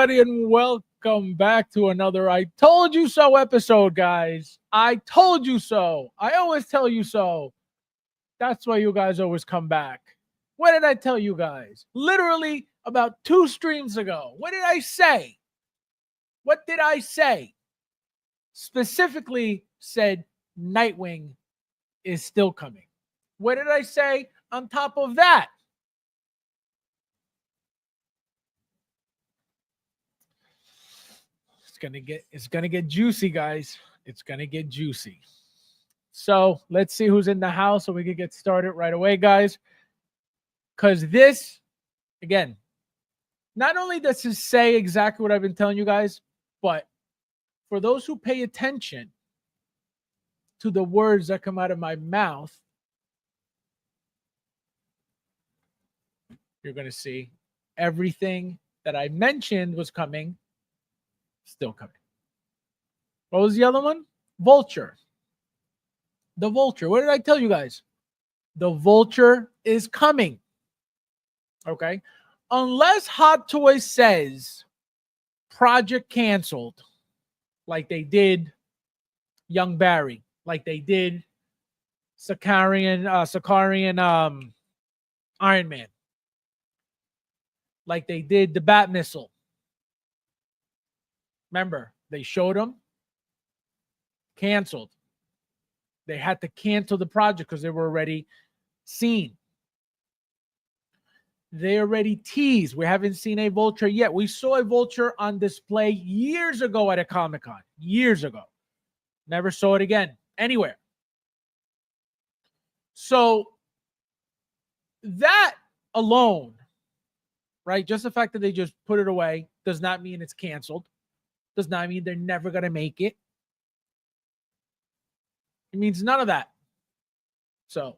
everybody, and welcome back to another I Told You So episode, guys. I told you so. I always tell you so. That's why you guys always come back. What did I tell you guys? Literally about 2 streams ago. What did I say? What did I say? Specifically said Nightwing is still coming. What did I say on top of that? It's gonna get juicy, guys. It's gonna get juicy. So let's see who's in the house so we can get started right away, guys. Because this, again, not only does this say exactly what I've been telling you guys, but for those who pay attention to the words that come out of my mouth, you're gonna see everything that I mentioned was coming. Still coming. What was the other one? Vulture. The Vulture. What did I tell you guys? The Vulture is coming. Okay. Unless Hot Toys says project canceled, like they did Young Barry, like they did Sakarian Iron Man, like they did the Bat Missile. Remember, they showed them, canceled. They had to cancel the project because they were already seen. They already teased. We haven't seen a Vulture yet. We saw a Vulture on display years ago at a Comic-Con. Years ago. Never saw it again. Anywhere. So, that alone, right? Just the fact that they just put it away does not mean it's canceled. Does not mean they're never going to make it. It means none of that. So,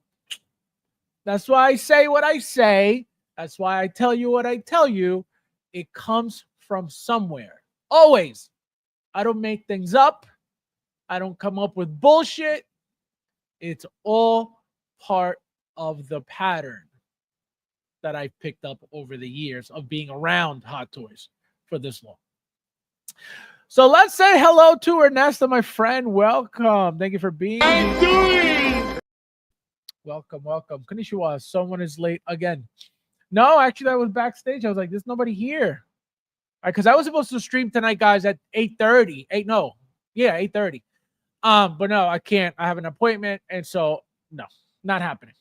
that's why I say what I say. That's why I tell you what I tell you. It comes from somewhere. Always. I don't make things up. I don't come up with bullshit. It's all part of the pattern that I've picked up over the years of being around Hot Toys for this long. So let's say hello to Ernesto, my friend. Welcome. Thank you for being here. Welcome. Konnichiwa. Someone is late again. No, actually, I was backstage. I was like, there's nobody here. Because I was supposed to stream tonight, guys, at 8:30. 8:30. But no, I can't. I have an appointment. And so, no, not happening.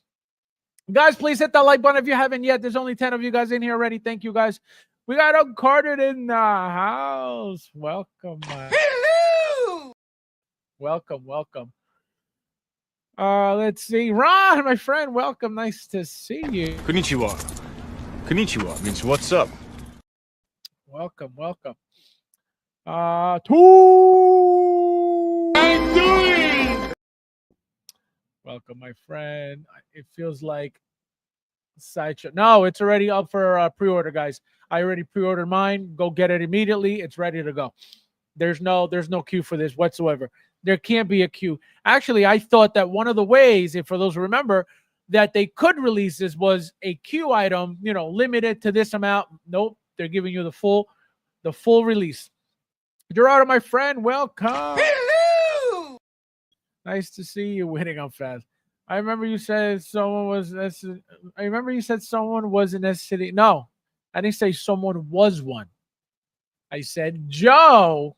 Guys, please hit that like button if you haven't yet. There's only 10 of you guys in here already. Thank you, guys. We got Uncarded in the house. Welcome. Hello. Welcome. Let's see. Ron, my friend, welcome. Nice to see you. Konnichiwa. Konnichiwa means what's up. Welcome. Two. I'm doing. Welcome, my friend. It feels like Sideshow. No, it's already up for pre-order, guys. I already pre-ordered mine. Go get it immediately. It's ready to go. There's no queue for this whatsoever. There can't be a queue. Actually, I thought that one of the ways, if for those who remember, that they could release this was a queue item, limited to this amount. Nope, they're giving you the full release. Gerardo, my friend, welcome. Hello. Nice to see you. Winning up fast. I remember you said someone wasn't necessarily. No, I didn't say someone was one. I said, Joe,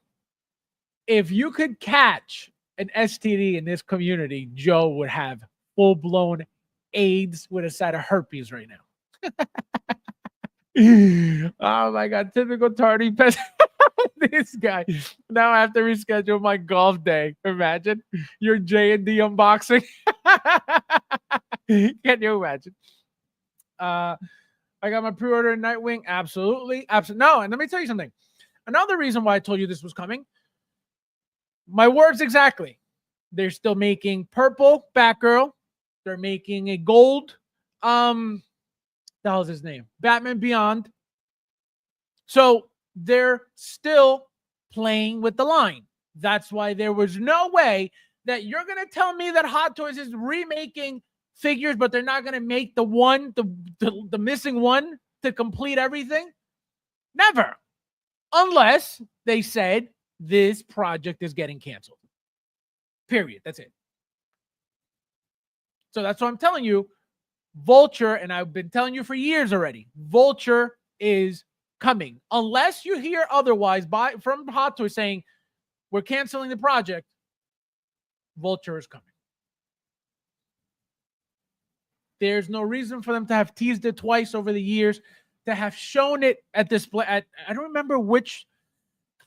if you could catch an STD in this community, Joe would have full-blown AIDS with a side of herpes right now. Oh my God, typical tardy pest. This guy. Now I have to reschedule my golf day. Imagine your J&D unboxing. Can you imagine? I got my pre-order in Nightwing. Absolutely. No, and let me tell you something. Another reason why I told you this was coming. My words exactly. They're still making purple Batgirl. They're making a gold. The hell's his name? Batman Beyond. So they're still playing with the line. That's why there was no way that you're going to tell me that Hot Toys is remaking figures, but they're not going to make the missing one to complete everything. Never. unless they said this project is getting canceled. Period. That's it. So that's what I'm telling you. Vulture, and I've been telling you for years already, Vulture is coming. Unless you hear otherwise from Hot Toys saying we're canceling the project, Vulture is coming. There's no reason for them to have teased it twice over the years, to have shown it at display. I don't remember which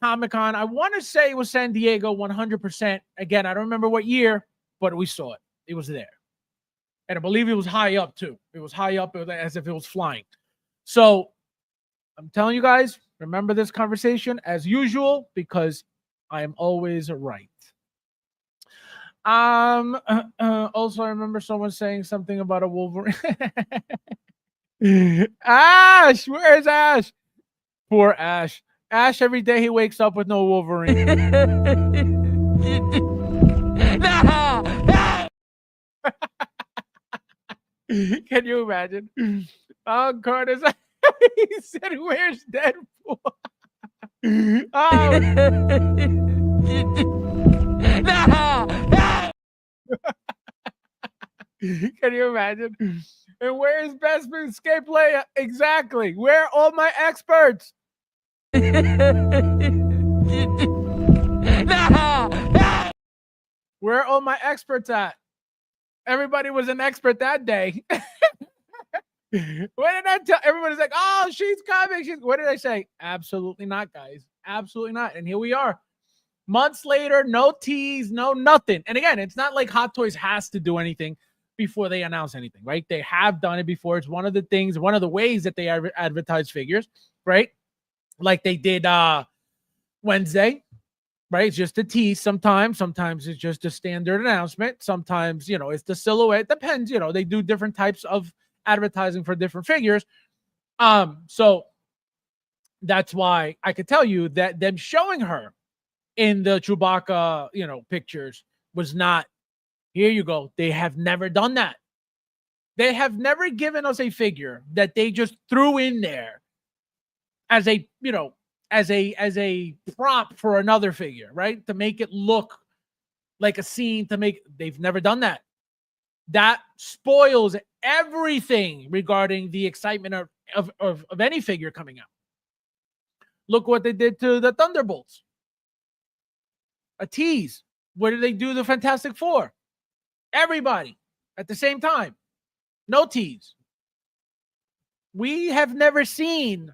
Comic-Con. I want to say it was San Diego, 100%. Again, I don't remember what year, but we saw it. It was there. And I believe it was high up, too. It was high up as if it was flying. So I'm telling you guys, remember this conversation as usual, because I am always right. Also, I remember someone saying something about a Wolverine. Ash, where's Ash? Poor Ash. Ash, every day he wakes up with no Wolverine. Can you imagine? Oh, Curtis, he said, "Where's Deadpool?" Can you imagine? And where is Best Escape Player? Exactly. Where are all my experts? Where are all my experts at? Everybody was an expert that day. What did I tell? Everybody's like, "Oh, she's coming." What did I say? Absolutely not, guys. Absolutely not. And here we are. Months later, no tease, no nothing. And again, it's not like Hot Toys has to do anything before they announce anything, right? They have done it before. It's one of the things, one of the ways that they advertise figures, right? Like they did Wednesday, right? It's just a tease sometimes. Sometimes it's just a standard announcement. Sometimes, it's the silhouette. Depends, they do different types of advertising for different figures. So that's why I could tell you that them showing her in the Chewbacca, pictures was not, here you go. They have never done that. They have never given us a figure that they just threw in there as a, as a prop for another figure, right? To make it look like a scene, they've never done that. That spoils everything regarding the excitement of any figure coming out. Look what they did to the Thunderbolts. A tease. What did they do the Fantastic Four? Everybody at the same time. No tease. We have never seen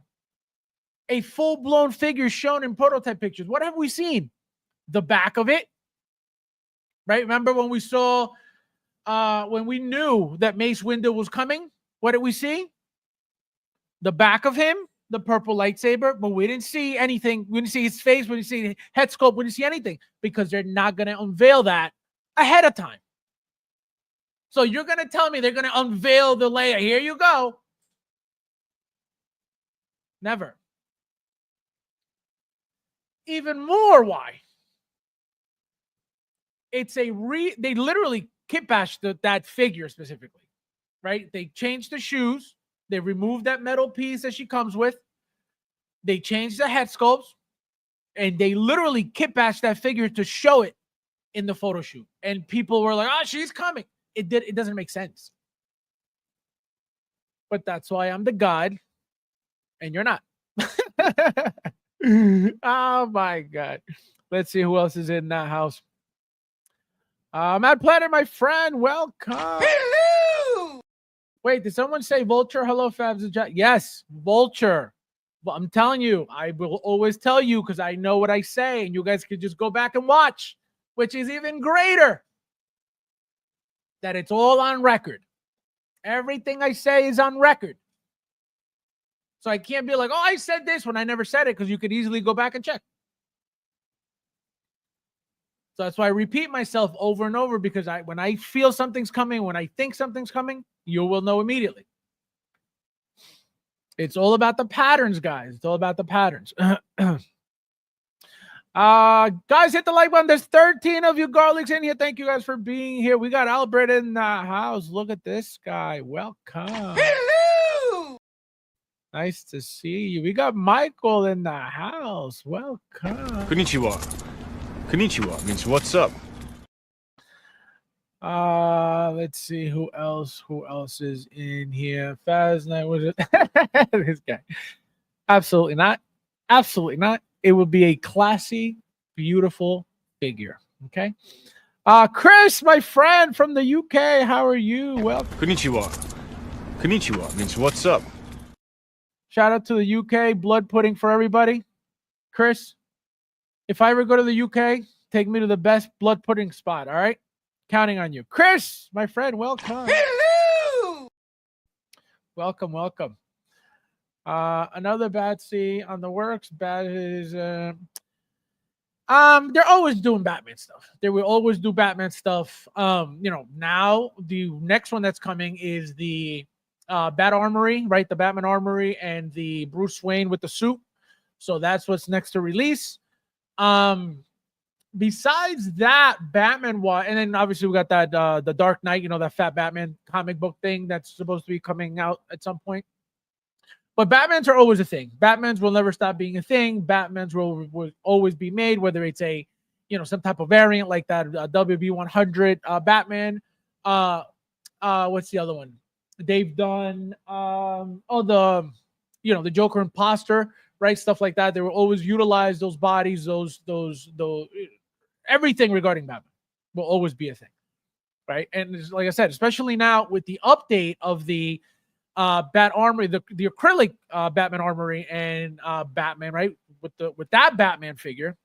a full-blown figure shown in prototype pictures. What have we seen? The back of it. Right? Remember when we saw, when we knew that Mace Windu was coming? What did we see? The back of him, the purple lightsaber, but we didn't see anything. We didn't see his face. We didn't see head sculpt. We didn't see anything because they're not going to unveil that ahead of time. So you're going to tell me they're going to unveil the Leia. Here you go. Never. Even more why? It's they literally kitbashed that figure specifically, right? They changed the shoes. They removed that metal piece that she comes with. They changed the head sculpts. And they literally kitbashed that figure to show it in the photo shoot. And people were like, "Oh, she's coming." It doesn't make sense. But that's why I'm the god and you're not. Oh my God. Let's see who else is in that house. Matt Platter, my friend, welcome. Hello. Wait, did someone say Vulture? Hello, Fabs. Yes, Vulture. But I'm telling you, I will always tell you because I know what I say, and you guys could just go back and watch, which is even greater. That it's all on record. Everything I say is on record. So I can't be like, "Oh, I said this," when I never said it, because you could easily go back and check. So that's why I repeat myself over and over, because when I feel something's coming, when I think something's coming, you will know immediately. It's all about the patterns, guys. It's all about the patterns. Guys, hit the like button. There's 13 of you garlics in here. Thank you guys for being here. We got Albert in the house. Look at this guy. Welcome. Hello. Nice to see you. We got Michael in the house. Welcome. Konnichiwa. Konnichiwa means what's up. Let's see who else. Who else is in here? Faz Night was it? This guy. Absolutely not. Absolutely not. It would be a classy, beautiful figure. Okay. Chris, my friend from the UK. How are you? Welcome. Konnichiwa. Konnichiwa means what's up. Shout out to the UK. Blood pudding for everybody. Chris, if I ever go to the UK, take me to the best blood pudding spot. All right. Counting on you. Chris, my friend, welcome. Hello! Welcome, welcome. Another Batsy on the works. Bat is they're always doing Batman stuff. They will always do Batman stuff. Now the next one that's coming is the Bat Armory, right? The Batman Armory and the Bruce Wayne with the suit. So that's what's next to release. Besides that, Batman and then obviously we got that the Dark Knight, that Fat Batman comic book thing that's supposed to be coming out at some point. But Batmans are always a thing. Batmans will never stop being a thing. Batmans will always be made, whether it's a some type of variant like that WB100 Batman. What's the other one? They've done the Joker Imposter, right? Stuff like that. They will always utilize those bodies, those everything regarding Batman will always be a thing, right? And like I said, especially now with the update of the Bat Armory, the acrylic Batman Armory and Batman, right? With that Batman figure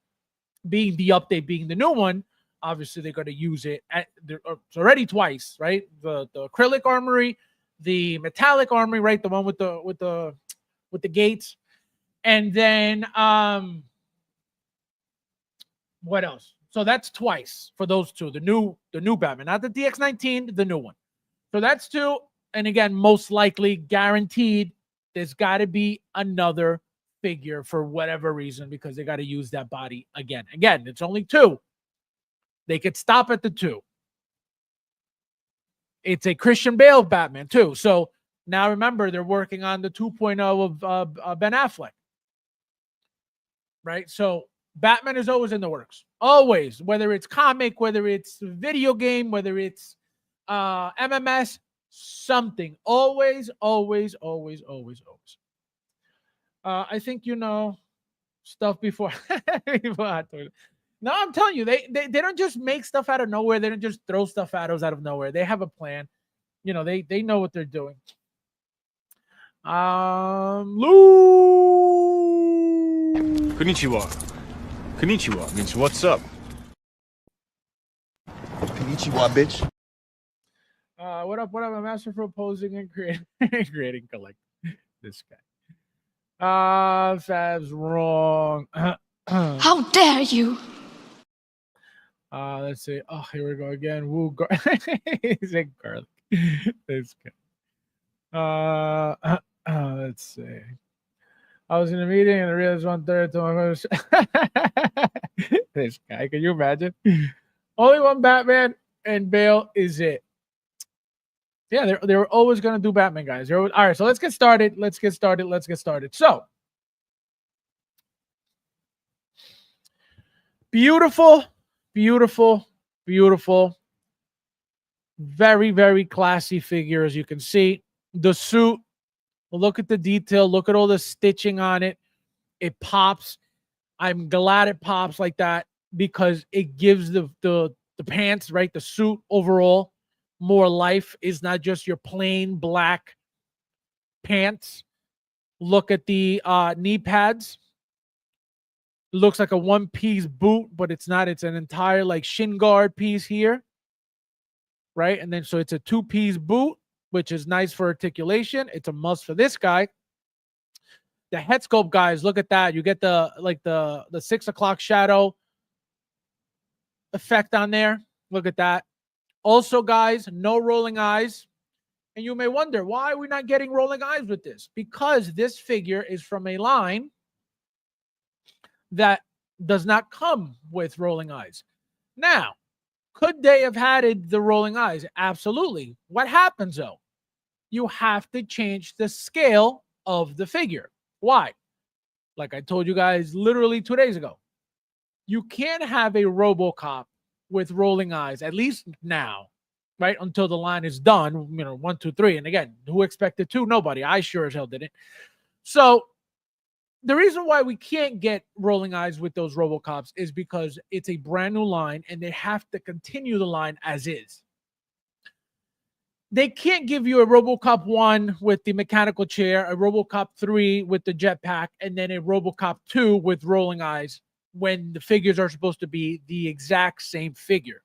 being the update, being the new one, obviously they're going to use it. It's already twice, right? The acrylic armory, the metallic armory, right? The one with the gates, and then what else? So that's twice for those two. The new Batman, not the DX19, the new one. So that's two. And again, most likely, guaranteed, there's got to be another figure for whatever reason because they got to use that body again. Again, it's only two. They could stop at the two. It's a Christian Bale Batman too. So now remember, they're working on the 2.0 of Ben Affleck. Right? So Batman is always in the works. Always. Whether it's comic, whether it's video game, whether it's MMS, something. Always. I think stuff before. No, I'm telling you, they don't just make stuff out of nowhere. They don't just throw stuff at us out of nowhere. They have a plan. They know what they're doing. Lou. Konnichiwa. Konnichiwa means what's up. Konnichiwa, bitch. What up? A master for posing and creating collect. This guy. Fab's wrong. How dare you? Let's see. Oh, here we go again. Woo, he's a garlic. This guy. Let's see. I was in a meeting and I realized 1:30. This guy. Can you imagine? Only one Batman and Bale is it. Yeah, they're always gonna do Batman, guys. All right, so let's get started. So beautiful. Very, very classy figure, as you can see. The suit, look at the detail, look at all the stitching on it. It pops. I'm glad it pops like that because it gives the pants, right? The suit overall more life. Is not just your plain black pants. Look at the knee pads. Looks like a one-piece boot, but it's not. It's an entire like shin guard piece here, right? And then so it's a two-piece boot, which is nice for articulation. It's a must for this guy. The head sculpt, guys, look at that. You get the 6 o'clock shadow effect on there. Look at that. Also, guys, no rolling eyes. And you may wonder, why are we not getting rolling eyes with this? Because this figure is from a line that does not come with rolling eyes. Now, could they have added the rolling eyes? Absolutely. What happens, though? You have to change the scale of the figure. Why? Like I told you guys literally 2 days ago, you can't have a RoboCop with rolling eyes, at least now, right? Until the line is done, 1, 2, 3. And again, who expected 2? Nobody. I sure as hell didn't. So the reason why we can't get rolling eyes with those RoboCops is because it's a brand new line and they have to continue the line as is. They can't give you a RoboCop 1 with the mechanical chair, a RoboCop 3 with the jetpack, and then a RoboCop 2 with rolling eyes when the figures are supposed to be the exact same figure.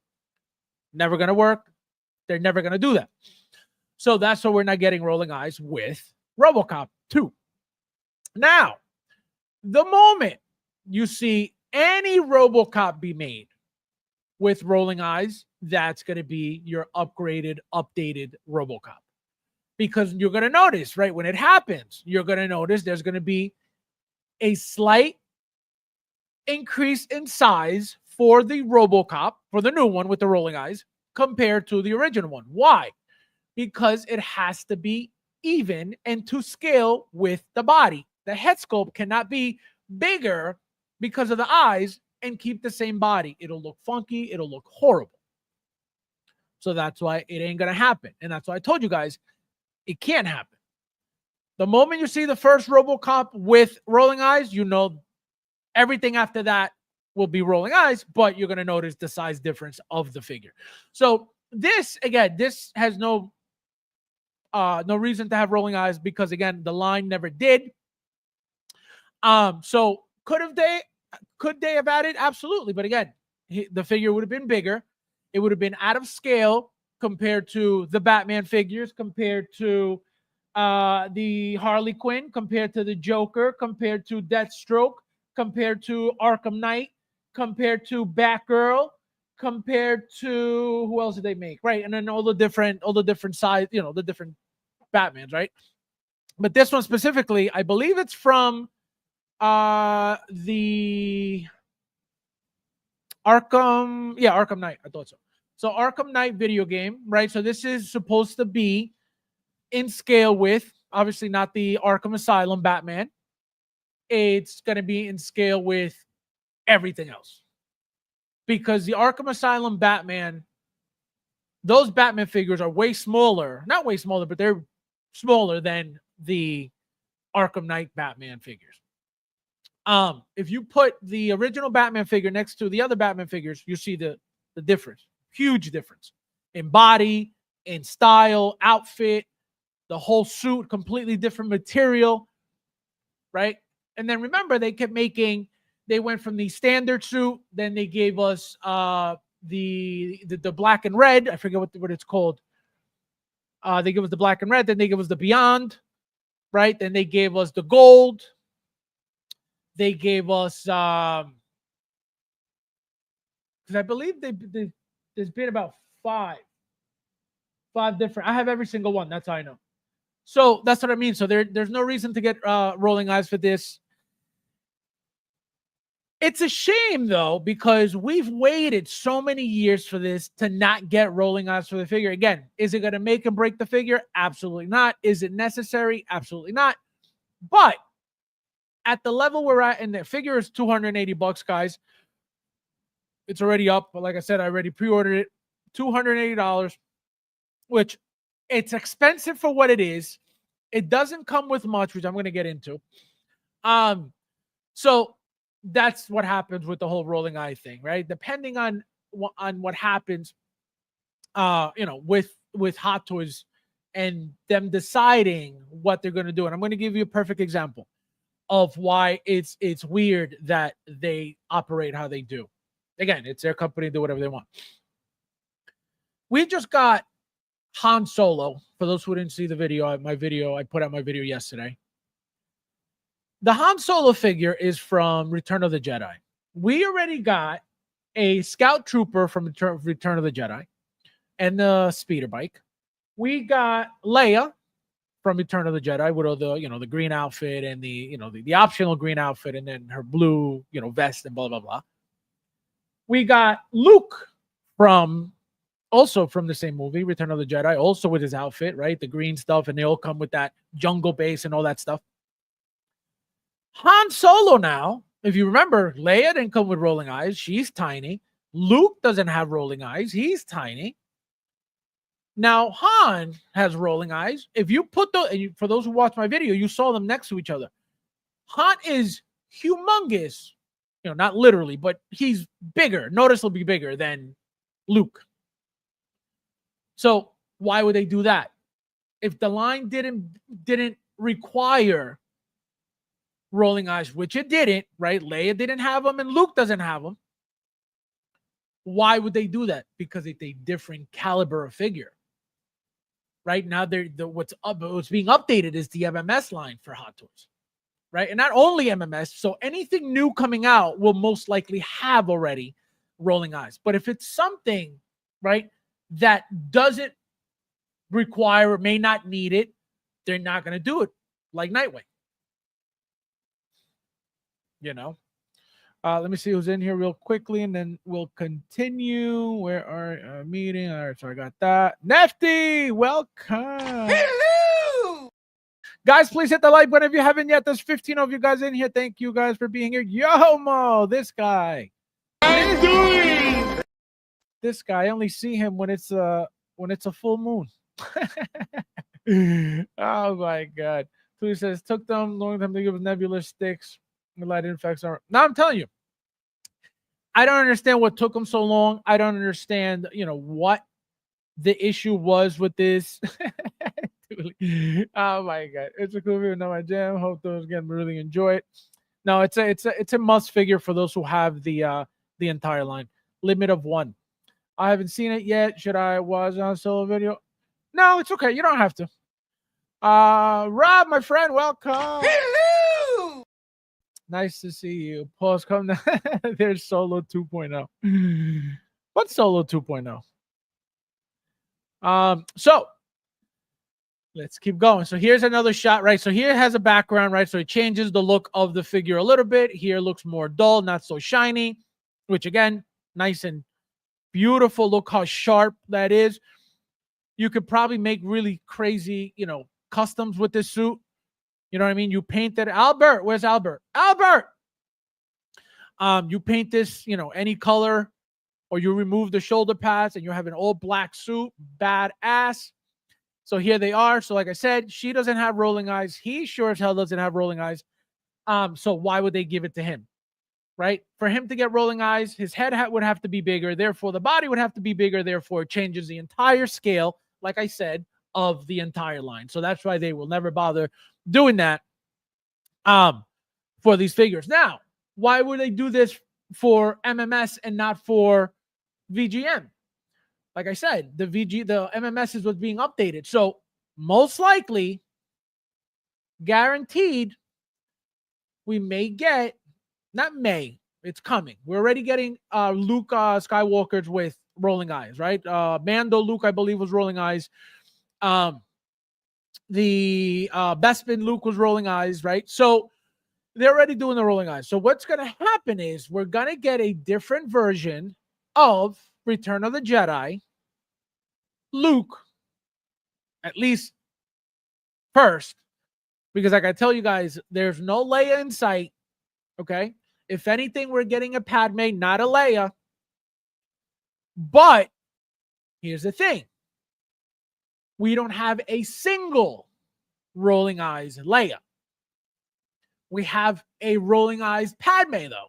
Never going to work. They're never going to do that. So that's why we're not getting rolling eyes with RoboCop 2. Now, the moment you see any RoboCop be made with rolling eyes, that's going to be your upgraded, updated RoboCop. Because you're going to notice, right, when it happens, you're going to notice there's going to be a slight increase in size for the RoboCop, for the new one with the rolling eyes, compared to the original one. Why? Because it has to be even and to scale with the body. The head sculpt cannot be bigger because of the eyes and keep the same body. It'll look funky. It'll look horrible. So that's why it ain't going to happen. And that's why I told you guys it can't happen. The moment you see the first RoboCop with rolling eyes, you know everything after that will be rolling eyes, but you're going to notice the size difference of the figure. So this, again, this has no reason to have rolling eyes because, again, the line never did. So could they have added? Absolutely. But again, the figure would have been bigger. It would have been out of scale compared to the Batman figures, compared to the Harley Quinn, compared to the Joker, compared to Deathstroke, compared to Arkham Knight, compared to Batgirl, compared to who else did they make? Right. And then all the different size, the different Batmans, right? But this one specifically, I believe it's from the Arkham Knight. I thought so. So Arkham Knight video game, right? So this is supposed to be in scale with, obviously not the Arkham Asylum Batman. It's going to be in scale with everything else. Because the Arkham Asylum Batman, those Batman figures are way smaller. Not way smaller, but they're smaller than the Arkham Knight Batman figures. If you put the original Batman figure next to the other Batman figures, you see the difference. Huge difference in body, in style, outfit, the whole suit, completely different material, right? And then remember, they kept making, they went from the standard suit, then they gave us the black and red. I forget what it's called. They give us the black and red, then they give us the Beyond, right? Then they gave us the gold. They gave us because I believe there's been about five different. I have every single one. That's how I know. So that's what I mean. So there's no reason to get rolling eyes for this. It's a shame though, because we've waited so many years for this to not get rolling eyes for the figure. Again, is it going to make and break the figure? Absolutely not. Is it necessary? Absolutely not. But at the level we're at, and the figure is $280, guys. It's already up. But like I said, I already pre-ordered it. $280, which it's expensive for what it is. It doesn't come with much, which I'm going to get into. So that's what happens with the whole rolling eye thing, right? Depending on what happens, with Hot Toys and them deciding what they're going to do. And I'm going to give you a perfect example of why it's weird that they operate how they do. Again, it's their company, do whatever they want. We just got Han Solo. For those who didn't see the video, I put out my video yesterday. The Han Solo figure is from Return of the Jedi. We already got a Scout Trooper from Return of the Jedi and the speeder bike. We got Leia from Return of the Jedi with all the green outfit and the optional green outfit, and then her blue vest and blah blah blah. We got Luke from also from the same movie, Return of the Jedi, also with his outfit, right? The green stuff, and they all come with that jungle base and all that stuff. Han Solo now, if you remember, Leia didn't come with rolling eyes. She's tiny. Luke doesn't have rolling eyes. He's tiny. Now, Han has rolling eyes. If you put the, for those who watched my video, you saw them next to each other. Han is humongous, you know, not literally, but he's bigger, noticeably bigger than Luke. So why would they do that? If the line didn't require rolling eyes, which it didn't, right? Leia didn't have them and Luke doesn't have them. Why would they do that? Because it's a different caliber of figure. Right now, what's being updated is the MMS line for Hot Toys, right? And not only MMS, so anything new coming out will most likely have already rolling eyes. But if it's something, right, that doesn't require or may not need it, they're not going to do it, like Nightwing. You know, let me see who's in here real quickly, and then we'll continue. Where are meeting? All right, so I got that. Nefty, welcome. Hello! Guys, please hit the like button if you haven't yet. There's 15 of you guys in here. Thank you guys for being here. Yo-mo, this guy. This guy, I only see him when it's a full moon. Oh my God. So he says, took them long time to give us nebula sticks. The light effects are. Now I'm telling you, I don't understand what took them so long. I don't understand, you know, what the issue was with this. Oh my God, it's a cool video. Not my jam. Hope those again really enjoy it. No, it's a must figure for those who have the entire line. Limit of 1. I haven't seen it yet. Should I watch on a solo video? No, it's okay. You don't have to. Rob, my friend, welcome. Hello! Nice to see you. Pause. Come down. There's Solo 2.0. What's Solo 2.0? So let's keep going. So here's another shot, right? So here it has a background, right? So it changes the look of the figure a little bit. Here looks more dull, not so shiny, which again, nice and beautiful. Look how sharp that is. You could probably make really crazy, you know, customs with this suit. You know what I mean? You paint it. Albert, where's Albert? Albert! You paint this, you know, any color, or you remove the shoulder pads and you have an all black suit. Badass. So here they are. So like I said, she doesn't have rolling eyes. He sure as hell doesn't have rolling eyes. So why would they give it to him? Right? For him to get rolling eyes, his head would have to be bigger. Therefore, the body would have to be bigger. Therefore, it changes the entire scale, like I said, of the entire line. So that's why they will never bother doing that for these figures. Now, why would they do this for MMS and not for VGM? Like I said, the MMS is what's being updated. So most likely, guaranteed, we may get, not may, it's coming. We're already getting Luke Skywalker's with rolling eyes, right? Mando Luke, I believe, was rolling eyes. The Bespin Luke was rolling eyes, right? So they're already doing the rolling eyes. So what's going to happen is we're going to get a different version of Return of the Jedi Luke, at least first, because like I tell you guys, there's no Leia in sight, okay? If anything, we're getting a Padme, not a Leia. But here's the thing. We don't have a single rolling eyes Leia. We have a rolling eyes Padme, though.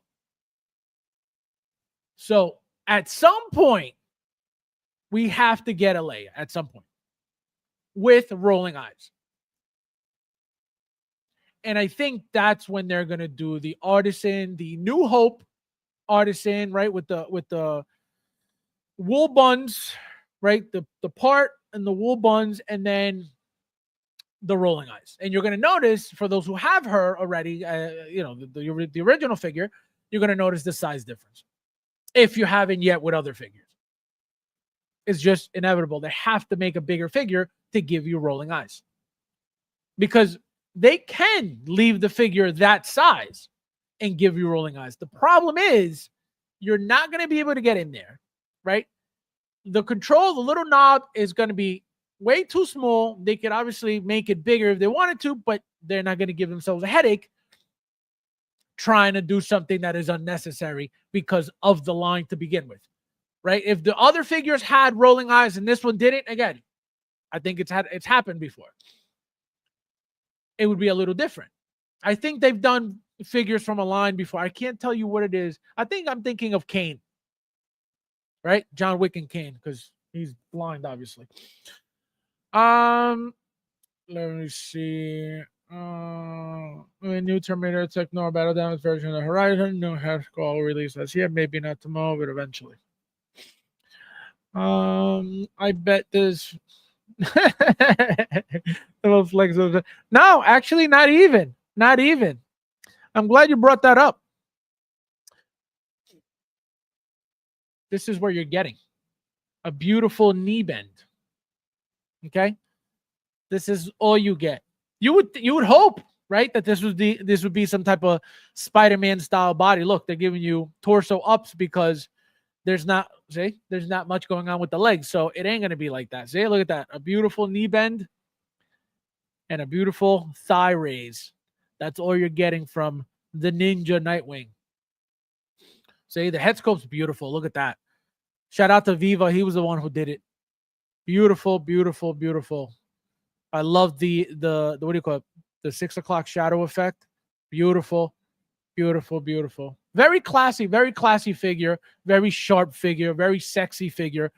So at some point, we have to get a Leia at some point with rolling eyes. And I think that's when they're going to do the artisan, the New Hope artisan, right? With the wool buns, right? The part and the wool buns, and then the rolling eyes. And you're going to notice, for those who have her already, you know, the original figure, you're going to notice the size difference. If you haven't yet with other figures. It's just inevitable. They have to make a bigger figure to give you rolling eyes. Because they can leave the figure that size and give you rolling eyes. The problem is you're not going to be able to get in there, right? the control, the little knob is going to be way too small. They could obviously make it bigger if they wanted to, but they're not going to give themselves a headache trying to do something that is unnecessary because of the line to begin with, right? If the other figures had rolling eyes and this one didn't, again, I think it's happened before. It would be a little different. I think they've done figures from a line before. I can't tell you what it is. I think I'm thinking of Kane, right? John Wick and Kane, because he's blind, obviously. Let me see. New Terminator Techno Battle Damage version of the Horizon. No head scroll release as yet. Maybe not tomorrow, but eventually. I bet this. No, actually, not even. Not even. I'm glad you brought that up. This is where you're getting a beautiful knee bend. Okay, this is all you get. You would hope, right, that this would be some type of Spider-Man style body. Look, they're giving you torso ups because there's not much going on with the legs, so it ain't gonna be like that. See, look at that, a beautiful knee bend and a beautiful thigh raise. That's all you're getting from the Ninja Nightwing. See, the head sculpt's beautiful. Look at that. Shout out to Viva. He was the one who did it. Beautiful, beautiful, beautiful. I love the what do you call it? The 6 o'clock shadow effect. Beautiful, beautiful, beautiful. Very classy figure. Very sharp figure. Very sexy figure.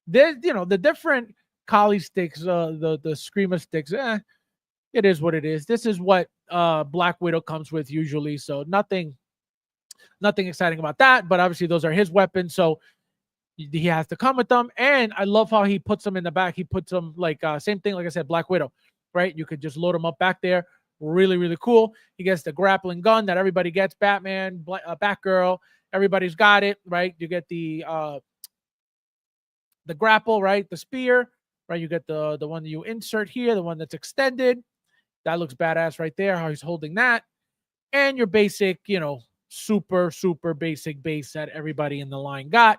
There's, the different collie sticks, the screamer sticks. It is what it is. This is what Black Widow comes with usually. So nothing exciting about that. But obviously those are his weapons. So he has to come with them. And I love how he puts them in the back. He puts them like same thing, like I said, Black Widow, right? You could just load them up back there. Really, really cool. He gets the grappling gun that everybody gets. Batman, Batgirl, everybody's got it, right? You get the grapple, right? The spear, right? You get the one that you insert here, the one that's extended. That looks badass right there, how he's holding that. And your basic, super, super basic base that everybody in the line got.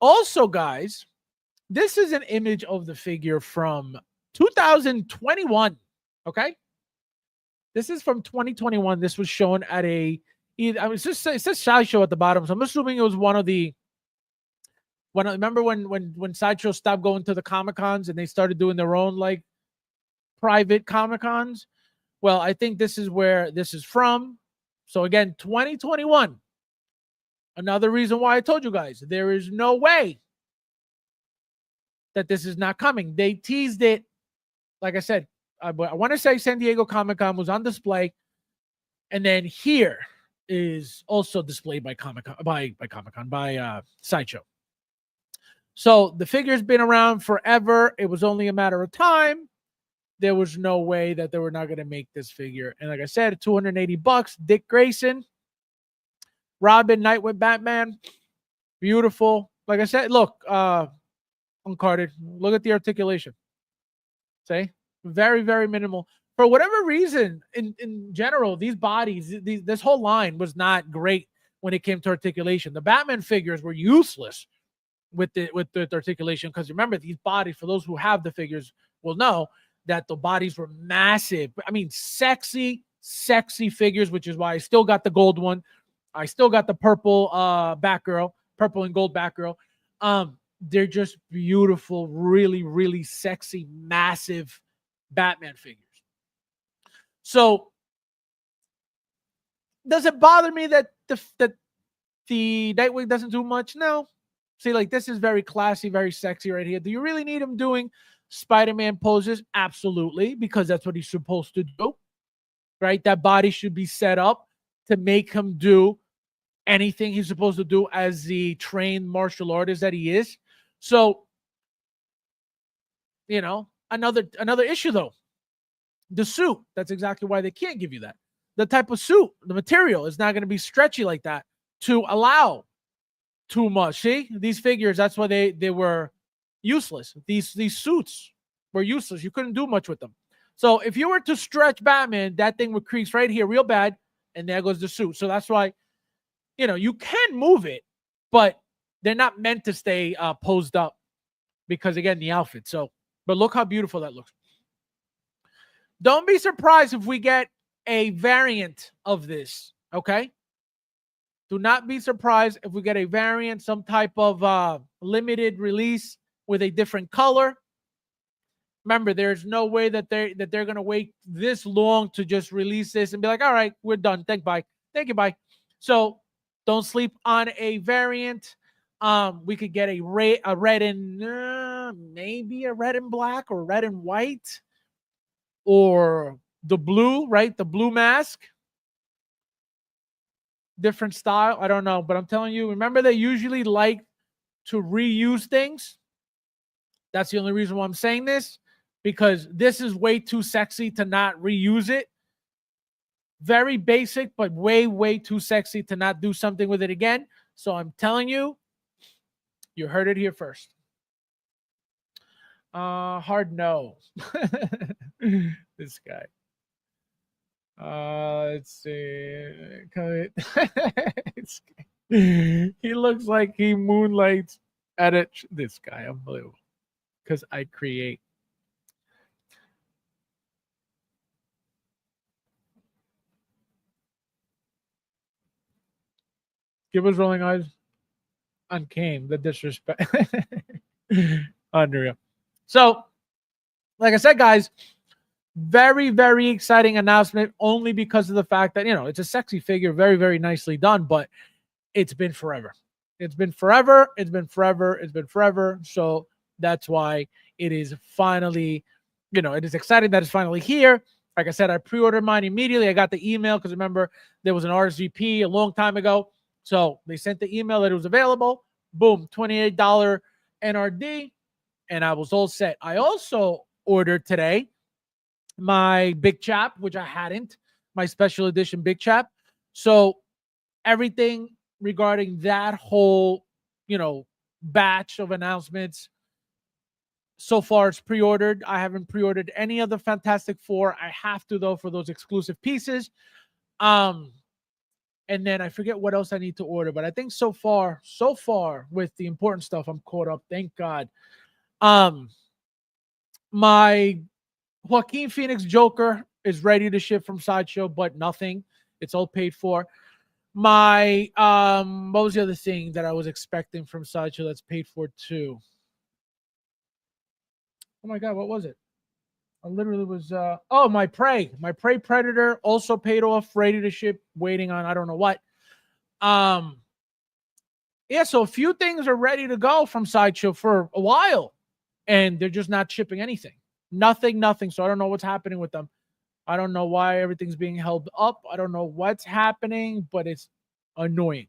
Also, guys, this is an image of the figure from 2021. Okay, this is from 2021. This was shown at it says Sideshow at the bottom, so I'm assuming it was one of the. Remember when Sideshow stopped going to the Comic Cons and they started doing their own like private Comic Cons? Well, I think this is where this is from. So again, 2021. Another reason why I told you guys there is no way that this is not coming. They teased it. Like I said, I want to say San Diego Comic-Con was on display. And then here is also displayed by Sideshow. So the figure's been around forever. It was only a matter of time. There was no way that they were not going to make this figure. And like I said, $280. Dick Grayson, Robin, Nightwing, Batman. Beautiful. Like I said, look, uncarded. Look at the articulation. See? Very, very minimal. For whatever reason, in general, these bodies, this whole line was not great when it came to articulation. The Batman figures were useless with the articulation, because remember, these bodies, for those who have the figures will know that the bodies were massive. I mean, sexy figures, which is why I still got the gold one. I still got the purple Batgirl, purple and gold Batgirl. They're just beautiful, really, really sexy, massive Batman figures. So, does it bother me that the Nightwing doesn't do much? No. See, like, this is very classy, very sexy right here. Do you really need him doing Spider-Man poses? Absolutely, because that's what he's supposed to do, right? That body should be set up to make him do anything he's supposed to do as the trained martial artist that he is. So, another issue though, the suit. That's exactly why they can't give you that. The type of suit, the material is not going to be stretchy like that to allow too much. See, these figures, that's why they were useless. These suits were useless. You couldn't do much with them. So if you were to stretch Batman, that thing would crease right here real bad, and there goes the suit. So that's why, you can move it, but they're not meant to stay posed up because, again, the outfit. So, but look how beautiful that looks. Don't be surprised if we get a variant of this, okay? Do not be surprised if we get a variant, some type of limited release with a different color. Remember, there's no way that they're gonna wait this long to just release this and be like, all right, we're done. Thank you, bye. So don't sleep on a variant. We could get a red and maybe a red and black or red and white, or the blue, right? The blue mask. Different style. I don't know, but I'm telling you, remember they usually like to reuse things. That's the only reason why I'm saying this, because this is way too sexy to not reuse it. Very basic, but way, way too sexy to not do something with it again. So I'm telling you, you heard it here first. Hard no. This guy. Let's see. He looks like he moonlights at it. This guy, unbelievable. Because I create. Give us rolling eyes on Kane. The disrespect. Unreal. So, like I said, guys, very, very exciting announcement, only because of the fact that, it's a sexy figure, very, very nicely done, but it's been forever. It's been forever. It's been forever. It's been forever. So that's why it is finally, it is exciting that it's finally here. Like I said, I pre-ordered mine immediately. I got the email because remember, there was an RSVP a long time ago. So they sent the email that it was available. Boom, $28 NRD. And I was all set. I also ordered today my Big Chap, which I hadn't, my special edition Big Chap. So everything regarding that whole, batch of announcements, so far it's pre-ordered. I haven't pre-ordered any of the Fantastic Four. I have to, though, for those exclusive pieces. And then I forget what else I need to order, but I think so far with the important stuff, I'm caught up. Thank God. My Joaquin Phoenix Joker is ready to ship from Sideshow, but nothing. It's all paid for. My what was the other thing that I was expecting from Sideshow that's paid for too? Oh my God, what was it? I literally was my Prey Predator also paid off, ready to ship, waiting on I don't know what. Yeah, so a few things are ready to go from Sideshow for a while, and they're just not shipping anything. Nothing. So I don't know what's happening with them. I don't know why everything's being held up. I don't know what's happening, but it's annoying.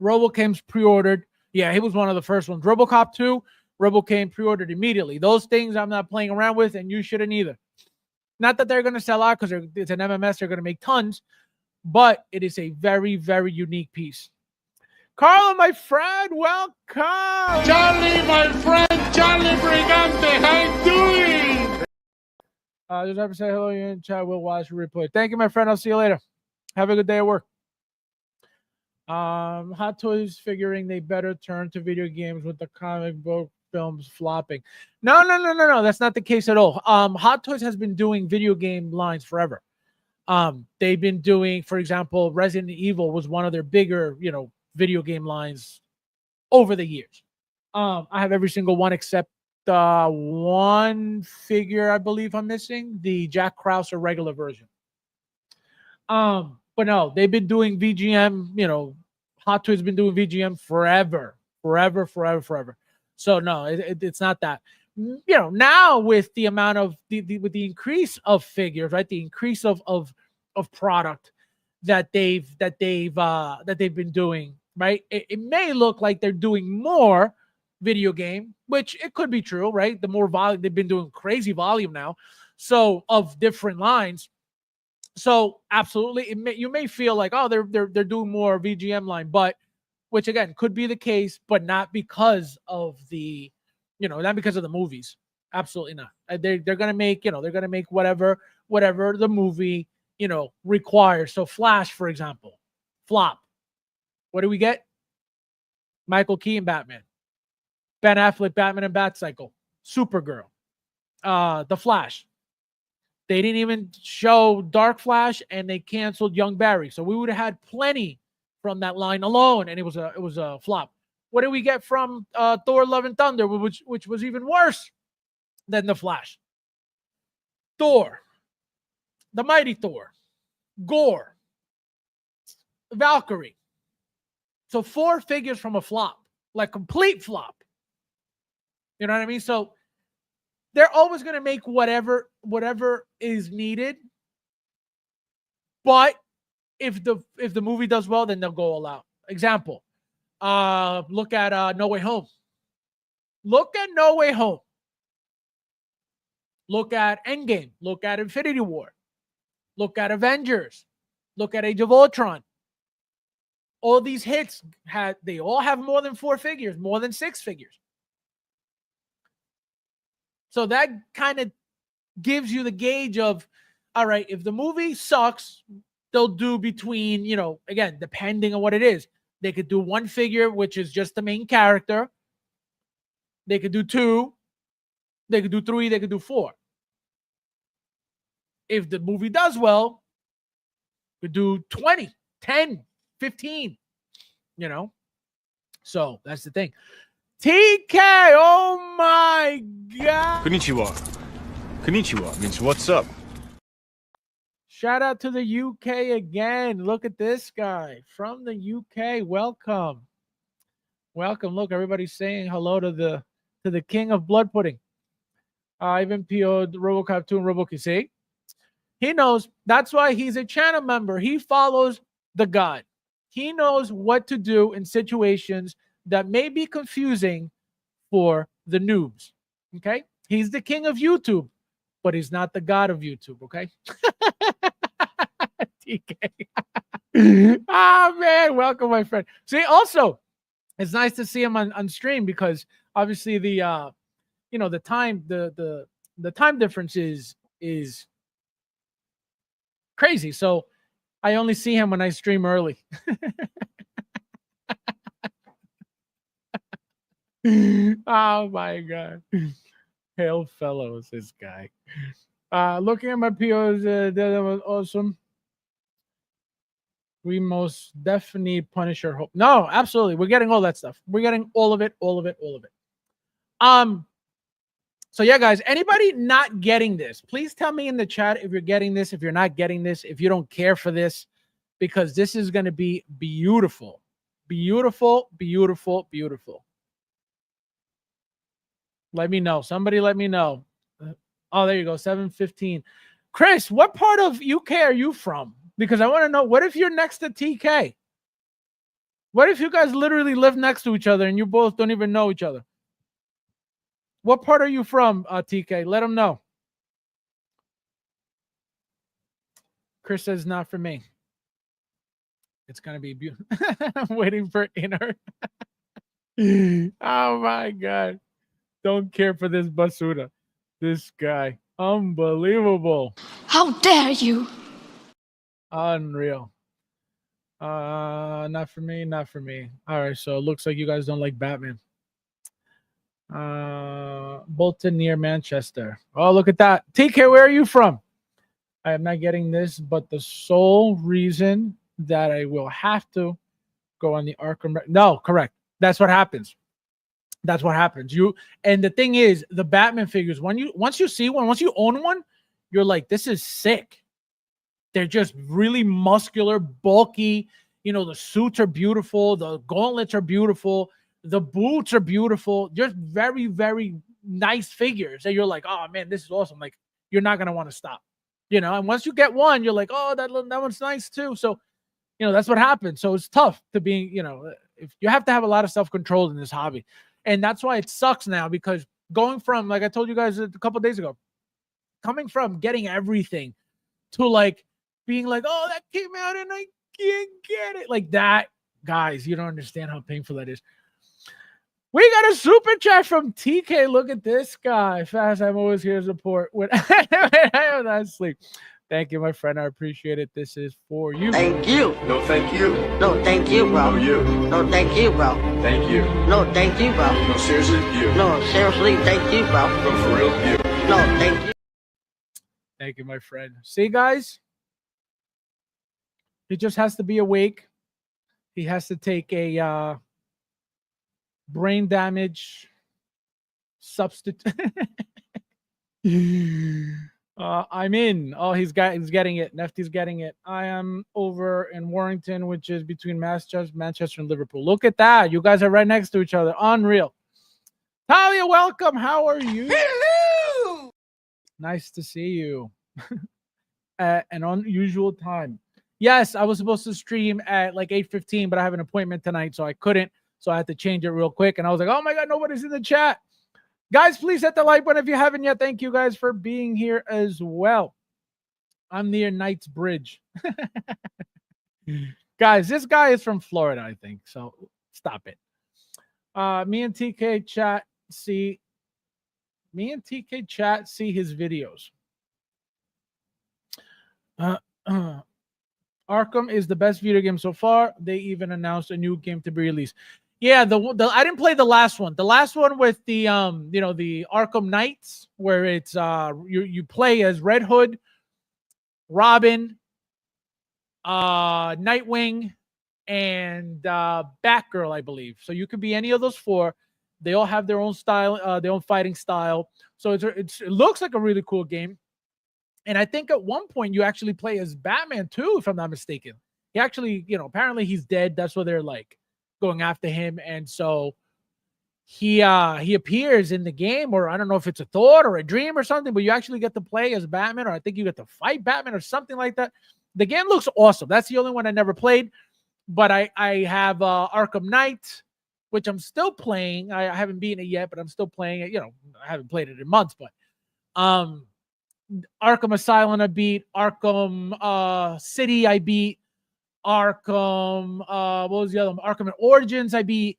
RoboCame's pre-ordered. Yeah, he was one of the first ones. RoboCop 2, RoboCame pre-ordered immediately. Those things I'm not playing around with, and you shouldn't either. Not that they're going to sell out because it's an MMS. They're going to make tons, but it is a very, very unique piece. Carlo, my friend, welcome. Charlie, my friend, Charlie Brigante, how you doing? Just have to say hello in chat. We'll watch the replay. Thank you, my friend. I'll see you later. Have a good day at work. Hot Toys figuring they better turn to video games with the comic book films flopping. No. That's not the case at all. Hot Toys has been doing video game lines forever. They've been doing, for example, Resident Evil was one of their bigger, video game lines over the years. I have every single one except one figure I believe I'm missing, the Jack Krause regular version. But no, they've been doing VGM, Hot Toys has been doing VGM forever. So no, it's not that. Now with the amount of with the increase of figures, right? The increase of product that they've been doing, right? It may look like they're doing more video game, which it could be true, right? The more volume, they've been doing crazy volume now, so of different lines. So absolutely, you may feel like, oh, they're doing more VGM line, but which again could be the case, but not because of the, not because of the movies. Absolutely not. They're gonna make, they're gonna make whatever the movie, requires. So Flash, for example, flop. What do we get? Michael Keaton Batman, Ben Affleck Batman and Batcycle, Supergirl, The Flash. They didn't even show Dark Flash, and they canceled Young Barry. So we would have had plenty from that line alone, and it was a flop. What did we get from Thor: Love and Thunder, which was even worse than The Flash? Thor, the Mighty Thor, Gore, Valkyrie. So 4 figures from a flop, like complete flop. You know what I mean? So they're always going to make whatever is needed. But if the movie does well, then they'll go all out. Example, look at No Way Home. Look at No Way Home. Look at Endgame. Look at Infinity War. Look at Avengers. Look at Age of Ultron. All these hits they all have more than 4 figures, more than 6 figures. So that kind of gives you the gauge of, all right, if the movie sucks, they'll do between, again, depending on what it is. They could do 1 figure, which is just the main character. They could do 2. They could do 3. They could do 4. If the movie does well, could do 20, 10, 15, So that's the thing. TK, oh my God. Konnichiwa means what's up. Shout out to the UK again. Look at this guy from the UK. Welcome. Look, everybody's saying hello to the king of blood pudding. Ivan PO'd RoboCop 2 and RoboCop. See? He knows. That's why he's a channel member. He follows the God. He knows what to do in situations that may be confusing for the noobs. Okay? He's the king of YouTube, but he's not the God of YouTube. Okay? TK. Oh, man. Welcome, my friend. See, also, it's nice to see him on stream because obviously the time the time difference is crazy. So I only see him when I stream early. Oh my God. Hail fellows, this guy. Looking at my POs, that was awesome. We most definitely Punisher hope. No, absolutely. We're getting all that stuff. We're getting all of it. So yeah, guys, anybody not getting this, please tell me in the chat if you're getting this, if you're not getting this, if you don't care for this, because this is going to be beautiful. Beautiful. Let me know. Somebody let me know. Oh, there you go. 7:15. Chris, what part of UK are you from? Because I want to know, what if you're next to TK? What if you guys literally live next to each other and you both don't even know each other? What part are you from, TK? Let them know. Chris says not for me. It's going to be beautiful. I'm waiting for inner. Oh, my God. Don't care for this basura. This guy. Unbelievable. How dare you? Unreal. Not for me. All right, so it looks like you guys don't like Batman. Bolton near Manchester. Oh, look at that. TK, where are you from? I am not getting this, but the sole reason that I will have to go on the Arkham. No, correct. That's what happens. And the thing is, the Batman figures, once you see one, once you own one, you're like, this is sick. They're just really muscular, bulky. The suits are beautiful. The gauntlets are beautiful. The boots are beautiful. Just very, very nice figures. And you're like, oh, man, this is awesome. Like, you're not going to want to stop. And once you get one, you're like, oh, that one's nice too. So, that's what happens. So it's tough to be, if you have to have a lot of self-control in this hobby. And that's why it sucks now, because going from, like I told you guys a couple of days ago, coming from getting everything to like being like, oh, that came out and I can't get it. Like that, guys, you don't understand how painful that is. We got a super chat from TK. Look at this guy. Fast, I'm always here to support when I am not asleep. Thank you, my friend. I appreciate it. This is for you. Thank you. No, thank you. No, thank you, bro. No, you. No, thank you, bro. Thank you. No, thank you, bro. No, seriously, you. No, seriously, thank you, bro. No, for real, you. No, thank you. Thank you, my friend. See, guys, he just has to be awake. He has to take a brain damage substitute. I'm in. Oh, he's getting it. Nefty's getting it. I am over in Warrington, which is between Manchester and Liverpool. Look at that. You guys are right next to each other. Unreal. Talia, welcome. How are you? Hello! Nice to see you. At an unusual time. Yes, I was supposed to stream at like 8:15, but I have an appointment tonight, so I couldn't. So I had to change it real quick. And I was like, oh my God, nobody's in the chat. Guys, please hit the like button if you haven't yet. Thank you guys for being here as well. I'm near Knight's Bridge. Guys, this guy is from Florida, I think. So stop it. Me and TK chat see his videos. Arkham is the best video game so far. They even announced a new game to be released. Yeah, the I didn't play the last one. The last one with the the Arkham Knights, where it's you play as Red Hood, Robin, Nightwing, and Batgirl, I believe. So you could be any of those four. They all have their own style, their own fighting style. So it looks like a really cool game. And I think at one point you actually play as Batman too, if I'm not mistaken. He actually, apparently he's dead. That's why they're like going after him. And so he appears in the game, or I don't know if it's a thought or a dream or something, but you actually get to play as Batman, or I think you get to fight Batman or something like that. The game looks awesome. That's the only one I never played. But I have Arkham Knight, which I'm still playing. I haven't beaten it yet, but I'm still playing it. I haven't played it in months, but Arkham Asylum I beat, Arkham City I beat, Arkham what was the other one? Arkham Origins I beat.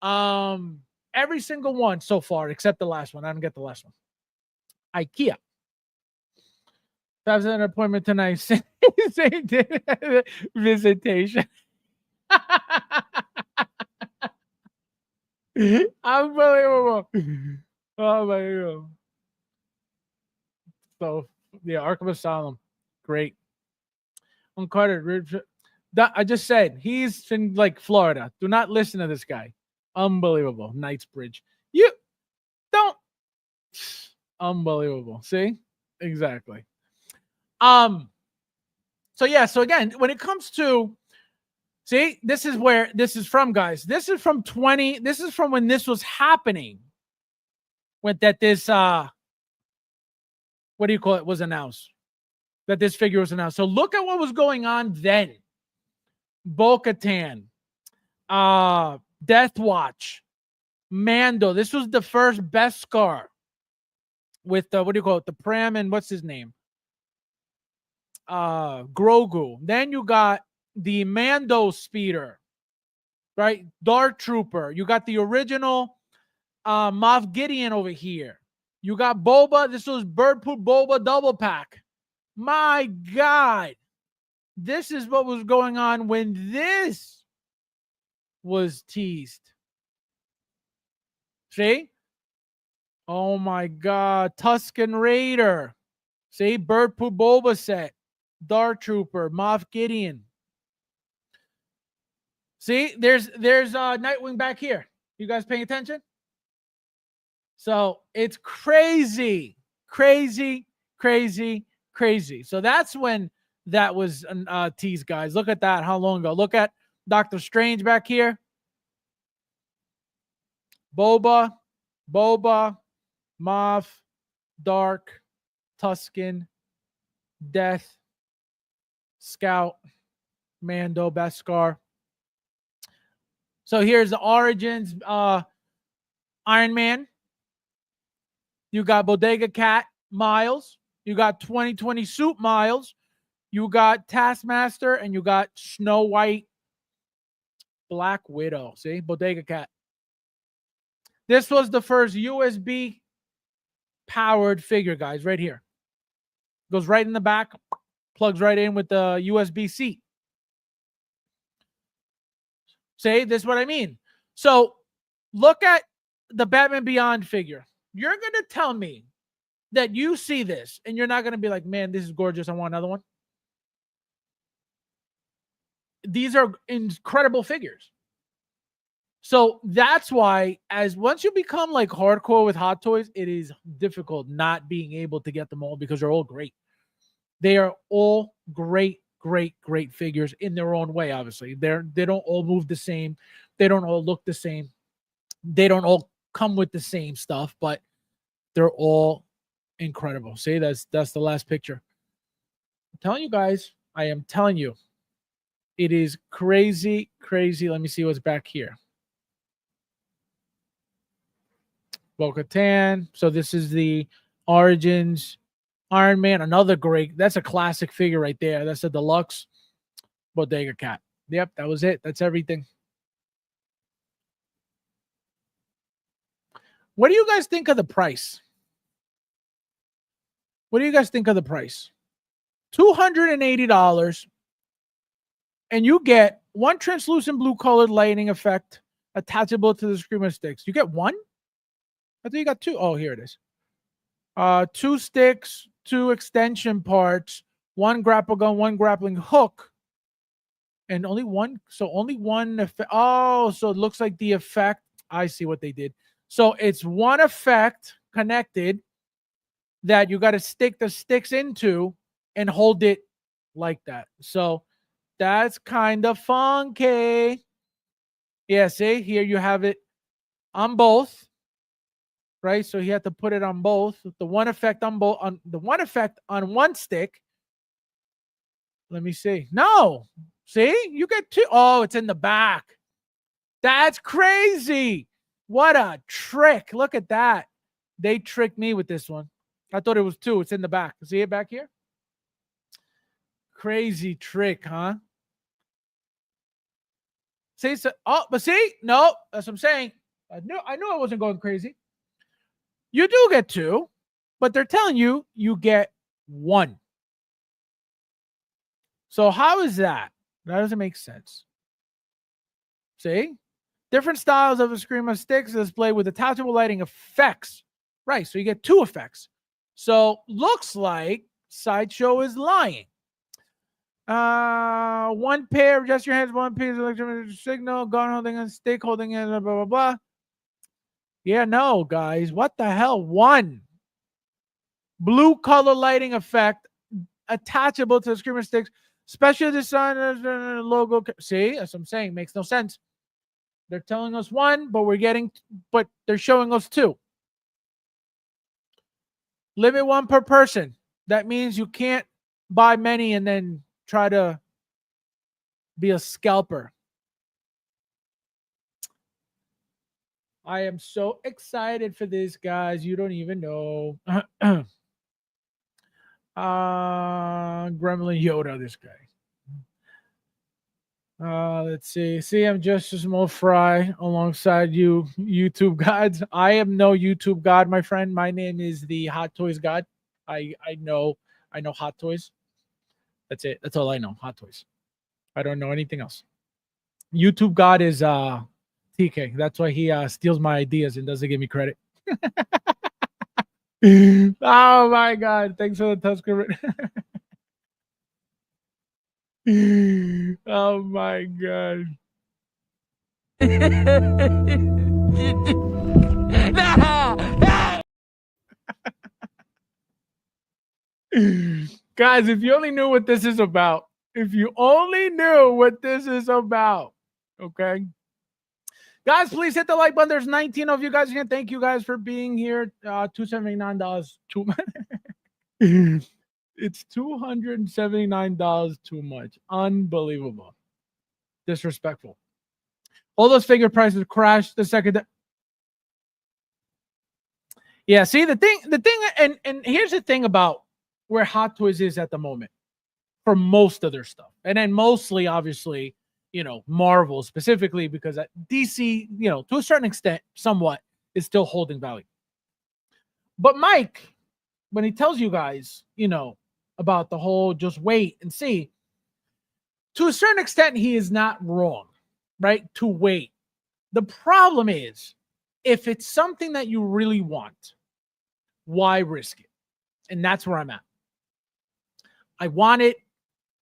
Every single one so far except the last one. I didn't get the last one. IKEA. Fabs had an appointment tonight. Same visitation. Unbelievable. Oh my God. So yeah, Arkham Asylum, great. On Carter, I just said he's in like Florida. Do not listen to this guy. Unbelievable. Knightsbridge. You don't. Unbelievable. See, exactly. So yeah. So again, when it comes to, see, this is where this is from, guys. This is from This is from when this was happening. When that this what do you call it, was announced, that this figure was announced. So look at what was going on then. Bo-Katan, Death Watch, Mando. This was the first Beskar with what do you call it, the Pram, and what's his name? Grogu. Then you got the Mando speeder, right? Dark Trooper. You got the original Moff Gideon over here. You got Boba. This was Bird Poop Boba double pack. My God. This is what was going on when this was teased. See? Oh my God. Tusken Raider. See? Bird Poop Boba set. Dark Trooper. Moff Gideon. See? There's Nightwing back here. You guys paying attention? So it's crazy, crazy, crazy, crazy. So that's when that was teased, guys. Look at that. How long ago? Look at Doctor Strange back here. Boba, Moff, Dark, Tusken, Death, Scout, Mando, Beskar. So here's the origins. Iron Man. You got Bodega Cat, Miles. You got 2020 Suit, Miles. You got Taskmaster, and you got Snow White, Black Widow. See? Bodega Cat. This was the first USB powered figure, guys, right here. Goes right in the back, plugs right in with the USB-C. See, this is what I mean. So look at the Batman Beyond figure. You're going to tell me that you see this and you're not going to be like, man, this is gorgeous. I want another one. These are incredible figures. So that's why, as once you become like hardcore with Hot Toys, it is difficult not being able to get them all because they're all great. They are all great, great, great figures in their own way. Obviously, they don't all move the same. They don't all look the same. They don't all come with the same stuff, but they're all incredible. See, that's the last picture. I'm telling you guys, I am telling you, it is crazy, crazy. Let me see what's back here. Bo-Katan. So this is the Origins Iron Man. Another great. That's a classic figure right there. That's a deluxe Bodega Cat. Yep, that was it. That's everything. What do you guys think of the price? What do you guys think of the price? $280. And you get one translucent blue colored lighting effect attachable to the Screamer sticks. You get one? I think you got two. Oh, here it is. 2 sticks, 2 extension parts, 1 grapple gun, 1 grappling hook, and only one. So only one effect. Oh, so it looks like the effect. I see what they did. So it's one effect connected that you got to stick the sticks into and hold it like that. So that's kind of funky. Yeah, see, here you have it on both. Right, so he had to put it on both. The one effect on both, on the one effect on one stick. Let me see. No, see, you get 2. Oh, it's in the back. That's crazy. What a trick! Look at that. They tricked me with this one. I thought it was 2. It's in the back. See it back here? Crazy trick, huh? See, so, oh, but see, no, that's what I'm saying. I knew I wasn't going crazy. You do get 2, but they're telling you you get 1. So how is that? That doesn't make sense. See? Different styles of a Screamer sticks display with detachable lighting effects. Right, so you get 2 effects. So looks like Sideshow is lying. 1 pair, adjust your hands, 1 piece of electromagnetic signal, gun holding and stick holding and blah, blah, blah. Yeah, no, guys. What the hell? 1 blue color lighting effect attachable to the Screamer sticks. Special design logo. See, that's what I'm saying. Makes no sense. They're telling us 1, but they're showing us 2. Limit 1 per person. That means you can't buy many and then try to be a scalper. I am so excited for this, guys. You don't even know. Gremlin Yoda, this guy. Let's see. See, I'm just a small fry alongside you, YouTube gods. I am no YouTube god, my friend. My name is the Hot Toys God. I know Hot Toys. That's it. That's all I know. Hot Toys. I don't know anything else. YouTube god is TK. That's why he steals my ideas and doesn't give me credit. Oh my god. Thanks for the touch screen. Oh my god. Guys, if you only knew what this is about. If you only knew what this is about. Okay. Guys, please hit the like button. There's 19 of you guys here. Thank you guys for being here. $279 too much. It's $279 too much. Unbelievable. Disrespectful. All those figure prices crashed the second. Yeah, see the thing, and here's the thing about where Hot Toys is at the moment for most of their stuff. And then mostly, obviously, Marvel specifically, because DC, to a certain extent, somewhat, is still holding value. But Mike, when he tells you guys, about the whole just wait and see. To a certain extent, he is not wrong, right? To wait. The problem is, if it's something that you really want, why risk it? And that's where I'm at. I want it.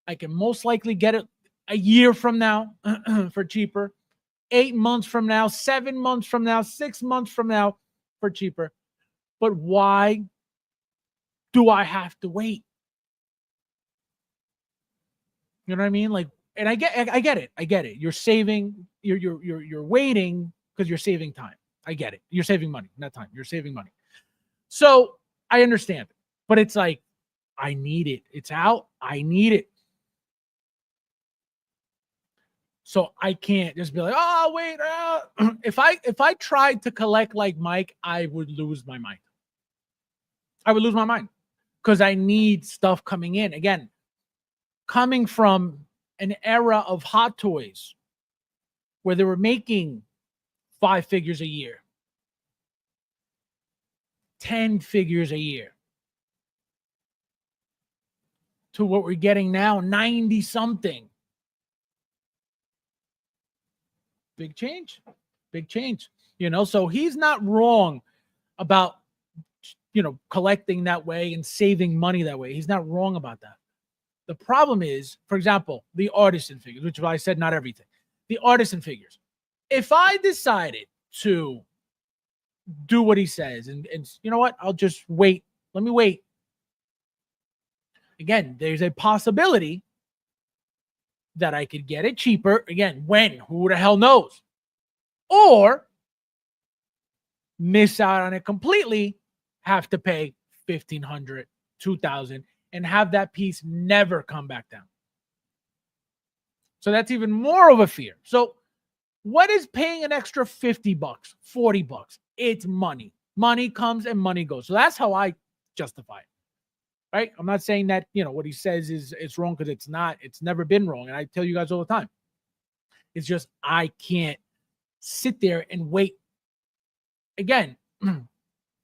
I can most likely get it a year from now for cheaper, 8 months from now, 7 months from now, 6 months from now for cheaper. But why do I have to wait? You know what I mean? Like, and I get it. I get it. You're saving, you're waiting because you're saving time. I get it. You're saving money, not time. You're saving money. So I understand it. But it's like, I need it. It's out. I need it. So I can't just be like, oh, wait. If I tried to collect like Mike, I would lose my mind. I would lose my mind because I need stuff coming in. Again, coming from an era of Hot Toys where they were making 5 figures a year, 10 figures a year, to what we're getting now, 90 something. Big change. Big change. You know, so he's not wrong about, you know, collecting that way and saving money that way. He's not wrong about that. The problem is, for example, the artisan figures, which I said not everything. The artisan figures. If I decided to do what he says and you know what, I'll just wait. Let me wait. Again, there's a possibility that I could get it cheaper. Again, when? Who the hell knows? Or miss out on it completely, have to pay $1,500, $2,000, and have that piece never come back down. So that's even more of a fear. So what is paying an extra $50, $40? It's money. Money comes and money goes. So that's how I justify it. Right? I'm not saying that, you know, what he says is it's wrong, because it's not. It's never been wrong. And I tell you guys all the time. It's just I can't sit there and wait. Again,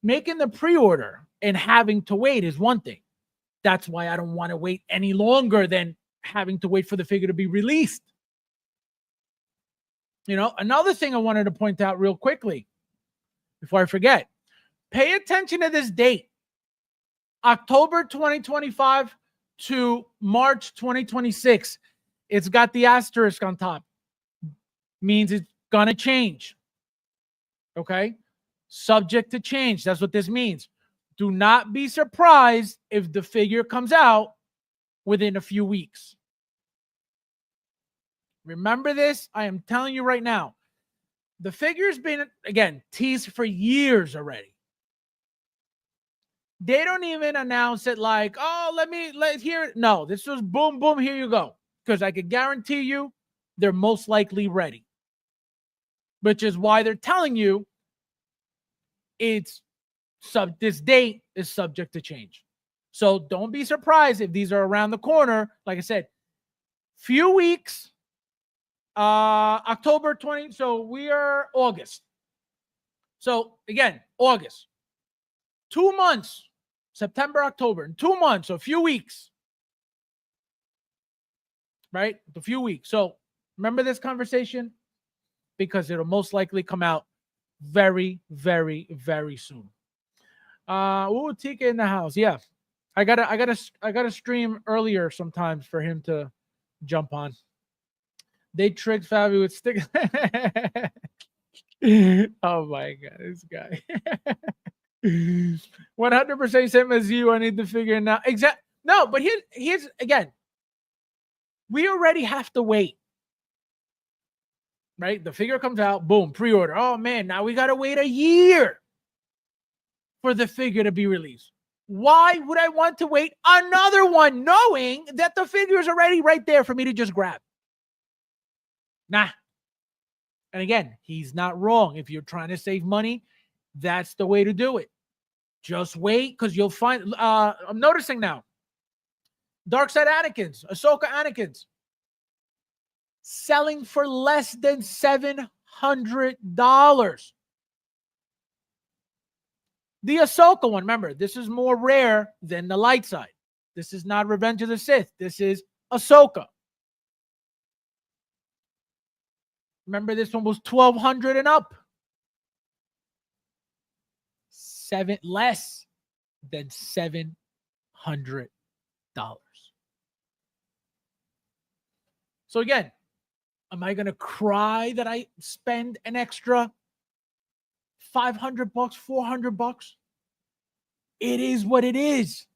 making the pre-order and having to wait is one thing. That's why I don't want to wait any longer than having to wait for the figure to be released. You know, another thing I wanted to point out real quickly before I forget, pay attention to this date. October 2025 to March 2026. It's got the asterisk on top. Means it's going to change. Okay? Subject to change. That's what this means. Do not be surprised if the figure comes out within a few weeks. Remember this? I am telling you right now. The figure's been, again, teased for years already. They don't even announce it like, oh, let's hear it. No, this was boom, boom, here you go. Because I can guarantee you they're most likely ready. Which is why they're telling you this date is subject to change. So don't be surprised if these are around the corner. Like I said, few weeks, October 20. So we are August. So again, August. 2 months, September, October, in 2 months, so a few weeks, right? A few weeks. So remember this conversation, because it'll most likely come out very, very, very soon. TK in the house. Yeah, I gotta stream earlier sometimes for him to jump on. They tricked Fabi with stick. Oh my god, this guy. 100% same as you. I need to figure it out. Exactly. No, but here's again. We already have to wait. Right? The figure comes out, boom, pre-order. Oh man, now we gotta wait a year for the figure to be released. Why would I want to wait another one, knowing that the figure is already right there for me to just grab? Nah. And again, he's not wrong. If you're trying to save money, that's the way to do it. Just wait, because you'll find. I'm noticing now. Darkseid Anakin's, Ahsoka Anakin's, selling for less than $700. The Ahsoka one, remember, this is more rare than the light side. This is not Revenge of the Sith. This is Ahsoka. Remember, this one was $1,200 and up. Less than $700. So again, am I going to cry that I spend an extra $500, $400? It is what it is.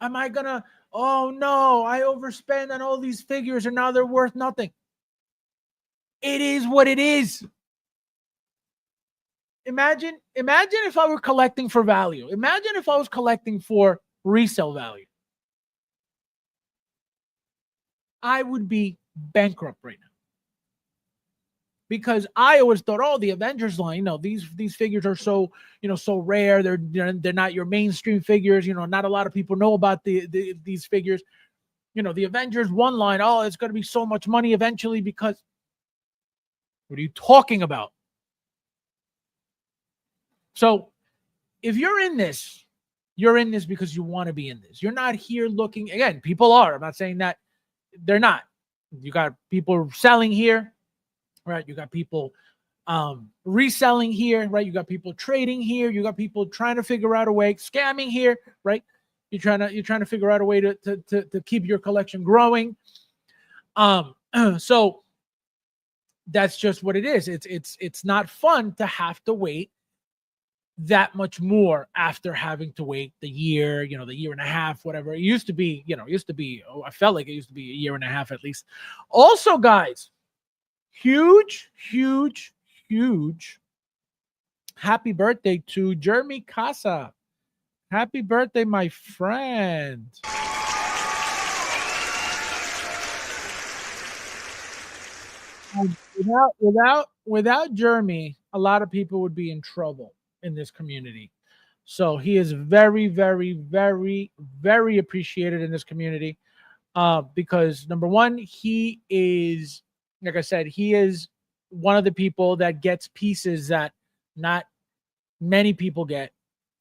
Am I going to, oh no, I overspend on all these figures and now they're worth nothing? It is what it is. Imagine if I were collecting for value. Imagine if I was collecting for resale value. I would be bankrupt right now. Because I always thought, oh, the Avengers line, these figures are so, so rare. They're not your mainstream figures. Not a lot of people know about these figures. The Avengers one line, oh, it's going to be so much money eventually because what are you talking about? So if you're in this because you want to be in this. You're not here looking, again, people are. I'm not saying that they're not. You got people selling here, right? You got people reselling here, right? You got people trading here. You got people trying to figure out a way, scamming here, right? You're trying to figure out a way to keep your collection growing. So that's just what it is. It's not fun to have to wait that much more after having to wait the year, the year and a half, whatever. It used to be, I felt like it used to be a year and a half at least. Also, guys, huge happy birthday to Jeremy Casa. Happy birthday, my friend. Without Jeremy, a lot of people would be in trouble in this community. So he is very, very, very, very appreciated in this community because number one, he is, like I said, he is one of the people that gets pieces that not many people get,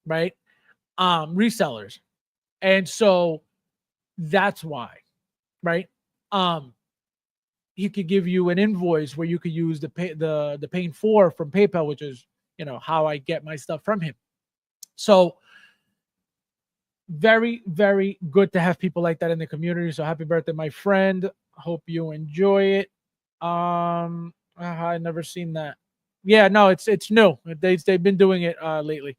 right? Resellers. And so that's why, right? He could give you an invoice where you could use the Payne 4 from PayPal, which is how I get my stuff from him. So very, very good to have people like that in the community. So happy birthday, my friend. Hope you enjoy it. I never seen that. Yeah, no, it's new. They've been doing it lately.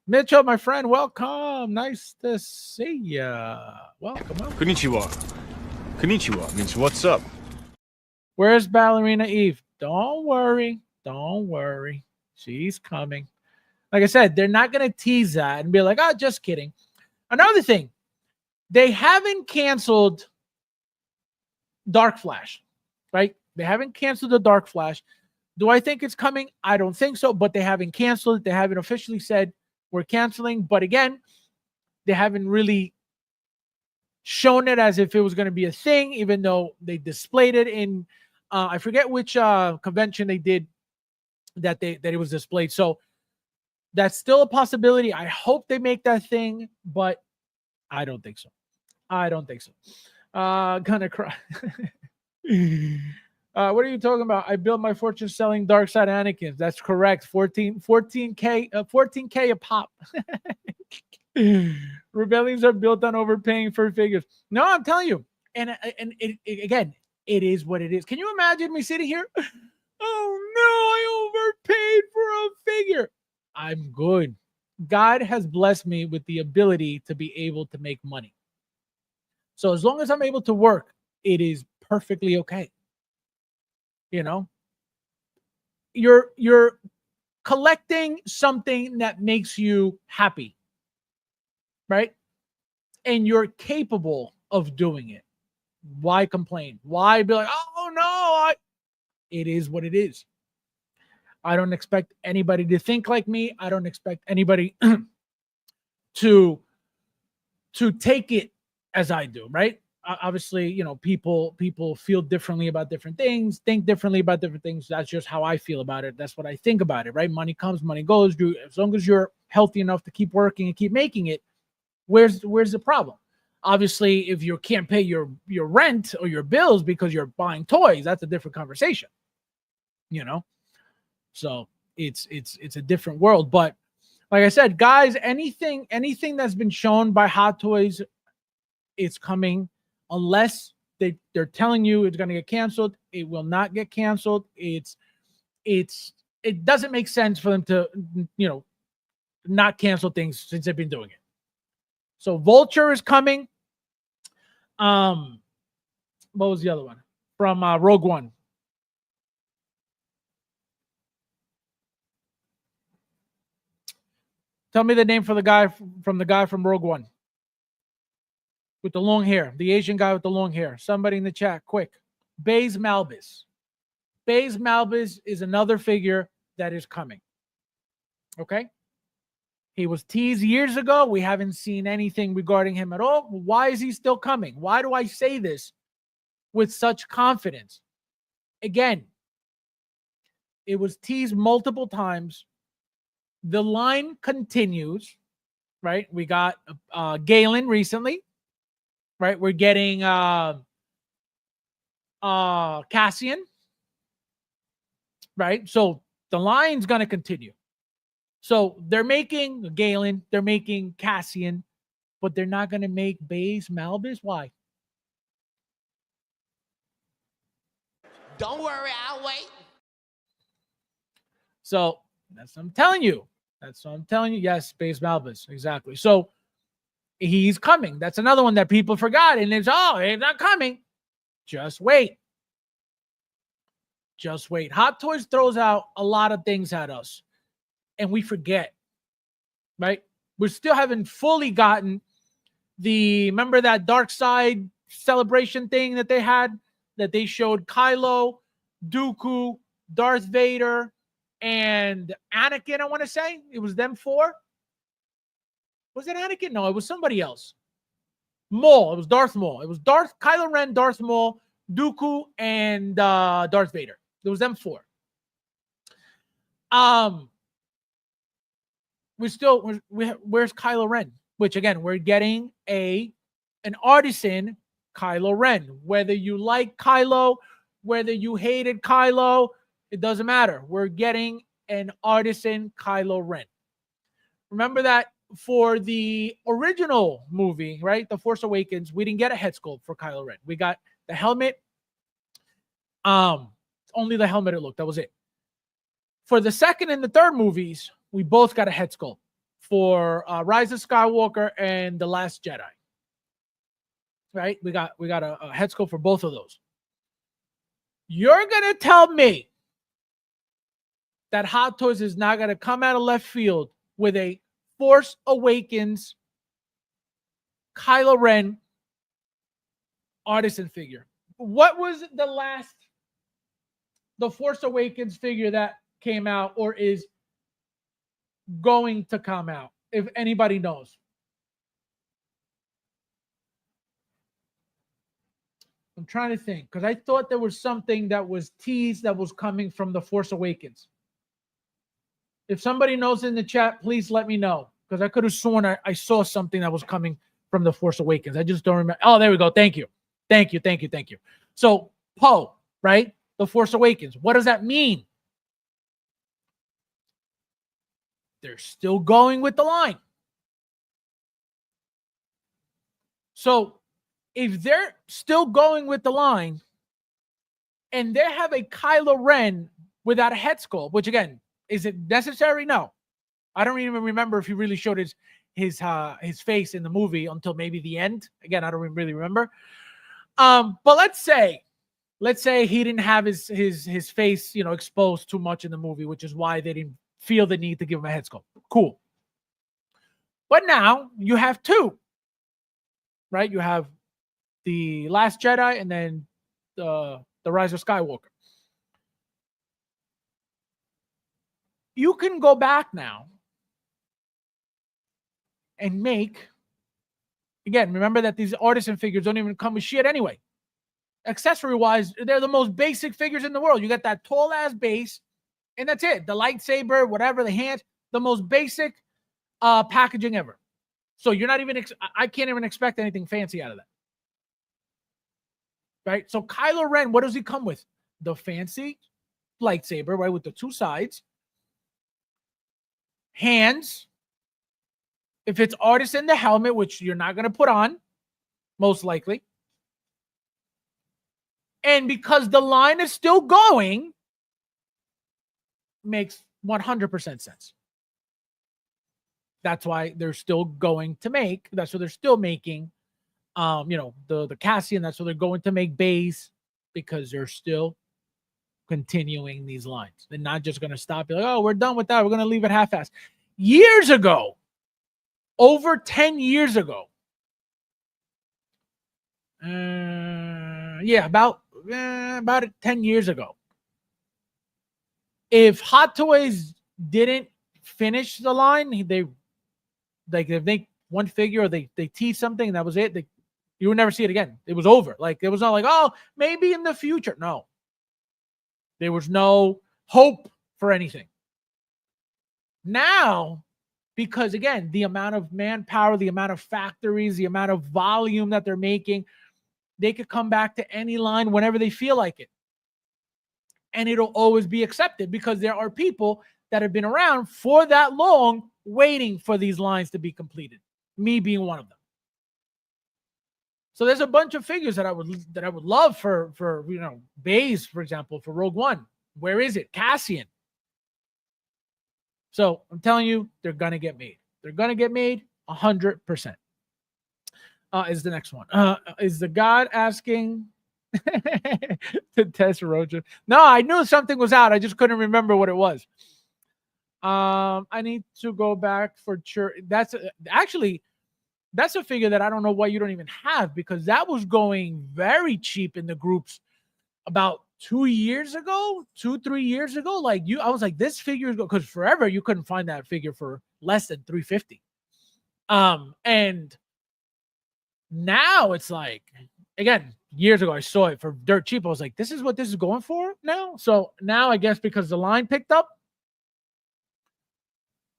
Mitchell, my friend, welcome. Nice to see ya. Welcome. Konnichiwa. Konnichiwa means what's up. Where's Ballerina Eve? Don't worry. She's coming. Like I said, they're not going to tease that and be like, oh, just kidding. Another thing, they haven't canceled Dark Flash, right? They haven't canceled the Dark Flash. Do I think it's coming? I don't think so, but they haven't canceled it. They haven't officially said we're canceling. But again, they haven't really shown it as if it was going to be a thing, even though they displayed it in, I forget which convention they did that it was displayed. So that's still a possibility. I hope they make that thing, but I don't think so. Gonna cry. What are you talking about? I built my fortune selling Dark Side Anakins. That's correct. 14K a pop. Rebellions are built on overpaying for figures. No, I'm telling you. And again, it is what it is. Can you imagine me sitting here? Oh no, I overpaid for a figure. I'm good. God has blessed me with the ability to be able to make money. So as long as I'm able to work, it is perfectly okay. You're collecting something that makes you happy, right? And you're capable of doing it. Why complain? Why be like, oh no, it is what it is. I don't expect anybody to think like me. I don't expect anybody to take it as I do, right? obviously, people feel differently about different things, think differently about different things. That's just how I feel about it. That's what I think about it, right? Money comes, money goes. As long as you're healthy enough to keep working and keep making it, where's the problem? Obviously, if you can't pay your rent or your bills because you're buying toys, that's a different conversation. So it's a different world. But like I said, guys, anything that's been shown by Hot Toys, it's coming. Unless they're telling you it's going to get canceled, it will not get canceled. It doesn't make sense for them to not cancel things since they've been doing it. So Vulture is coming. What was the other one from Rogue One? Tell me the name for the guy from Rogue One with the long hair, the Asian guy with the long hair. Somebody in the chat, quick. Baze Malbus. Baze Malbus is another figure that is coming. Okay? He was teased years ago. We haven't seen anything regarding him at all. Why is he still coming? Why do I say this with such confidence? Again, it was teased multiple times. The line continues, right? We got Galen recently, right? We're getting Cassian, right? So the line's going to continue. So they're making Galen, they're making Cassian, but they're not going to make Baze Malbus. Why? Don't worry, I'll wait. So that's what I'm telling you. Yes, Baze Malbus. Exactly. So he's coming. That's another one that people forgot. And it's, he's not coming. Just wait. Just wait. Hot Toys throws out a lot of things at us, and we forget, right? We still haven't fully gotten remember that Dark Side celebration thing that they had, that they showed Kylo, Dooku, Darth Vader, and Anakin, I want to say. It was them four. Was it Anakin? No, it was somebody else. Maul. It was Darth Maul. It was Kylo Ren, Darth Maul, Dooku, and Darth Vader. It was them four. Where's Kylo Ren? Which again, we're getting an artisan Kylo Ren. Whether you like Kylo, whether you hated Kylo, it doesn't matter. We're getting an artisan Kylo Ren. Remember that for the original movie, right? The Force Awakens, we didn't get a head sculpt for Kylo Ren. We got the helmet. Only the helmet it looked. That was it. For the second and the third movies, we both got a head sculpt for Rise of Skywalker and The Last Jedi. Right? We got a head sculpt for both of those. You're gonna tell me that Hot Toys is not gonna come out of left field with a Force Awakens Kylo Ren artisan figure? What was the Force Awakens figure that came out or is going to come out, if anybody knows? I'm trying to think, because I thought there was something that was teased that was coming from the Force Awakens. If somebody knows in the chat, please let me know, because I could have sworn I saw something that was coming from the Force Awakens. I just don't remember. Oh, there we go. Thank you. So Poe, right? The Force Awakens. What does that mean? They're still going with the line. So if they're still going with the line and they have a Kylo Ren without a head sculpt, which again, is it necessary? No. I don't even remember if he really showed his face in the movie until maybe the end. Again, I don't really remember. But let's say he didn't have his face, exposed too much in the movie, which is why they didn't feel the need to give him a head sculpt. Cool. But now you have two, right? You have the Last Jedi and then the Rise of Skywalker. You can go back now and make Again, remember that these artisan figures don't even come with shit anyway. Accessory-wise, they're the most basic figures in the world. You got that tall-ass base, and that's it. The lightsaber, whatever, the hand, the most basic packaging ever. So you're not even, I can't even expect anything fancy out of that. Right? So Kylo Ren, what does he come with? The fancy lightsaber, right, with the two sides. Hands. If it's artisan, the helmet, which you're not going to put on, most likely. And because the line is still going, makes 100% sense. That's why they're still going to make. That's what they're still making. The Cassian. That's what they're going to make base, because they're still continuing these lines. They're not just going to stop. You're like, oh, we're done with that. We're going to leave it half-assed. Years ago, over 10 years ago. About 10 years ago. If Hot Toys didn't finish the line, if they one figure or they teased something and that was it, you would never see it again. It was over. Like, it was not like, oh, maybe in the future. No. There was no hope for anything. Now, because again, the amount of manpower, the amount of factories, the amount of volume that they're making, they could come back to any line whenever they feel like it. And it'll always be accepted, because there are people that have been around for that long waiting for these lines to be completed. Me being one of them. So there's a bunch of figures that I would love for Baze, for example, for Rogue One. Where is it? Cassian. So I'm telling you, they're gonna get made. They're gonna get made 100%. Is the next one. Is the God asking to test Roja? No, I knew something was out. I just couldn't remember what it was. I need to go back for church. That's a figure that I don't know why you don't even have, because that was going very cheap in the groups about 3 years ago. Like I was like, this figure is, because forever you couldn't find that figure for less than $350. And now it's like, again, years ago I saw it for dirt cheap. I was like, this is what this is going for now. So now I guess because the line picked up,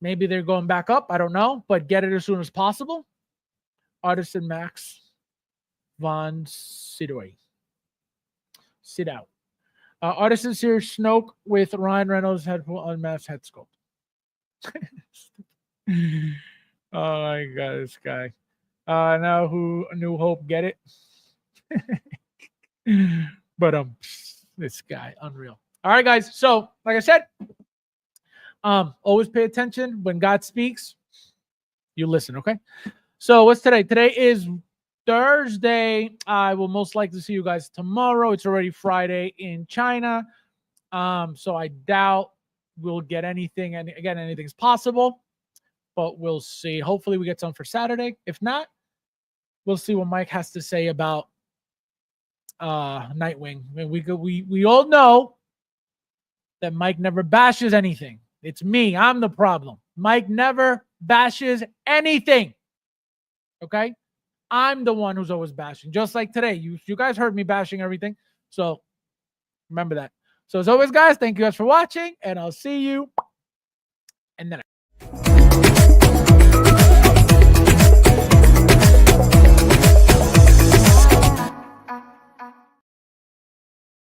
maybe they're going back up. I don't know, but get it as soon as possible. Artisan Max von Sydow. Sit out. Artisan Series Snoke with Ryan Reynolds head unmasked head sculpt. Oh my God, this guy. Now who New Hope get it? But this guy, unreal. All right, guys. So, like I said, always pay attention when God speaks. You listen, okay? So, what's today? Today is Thursday. I will most likely see you guys tomorrow. It's already Friday in China. So I doubt we'll get anything. And again, anything's possible, but we'll see. Hopefully we get some for Saturday. If not, we'll see what Mike has to say about Nightwing. I mean, we all know that Mike never bashes anything. It's me. I'm the problem. Mike never bashes anything. Okay? I'm the one who's always bashing. Just like today. You guys heard me bashing everything. So remember that. So as always, guys, thank you guys for watching, and I'll see you in the next.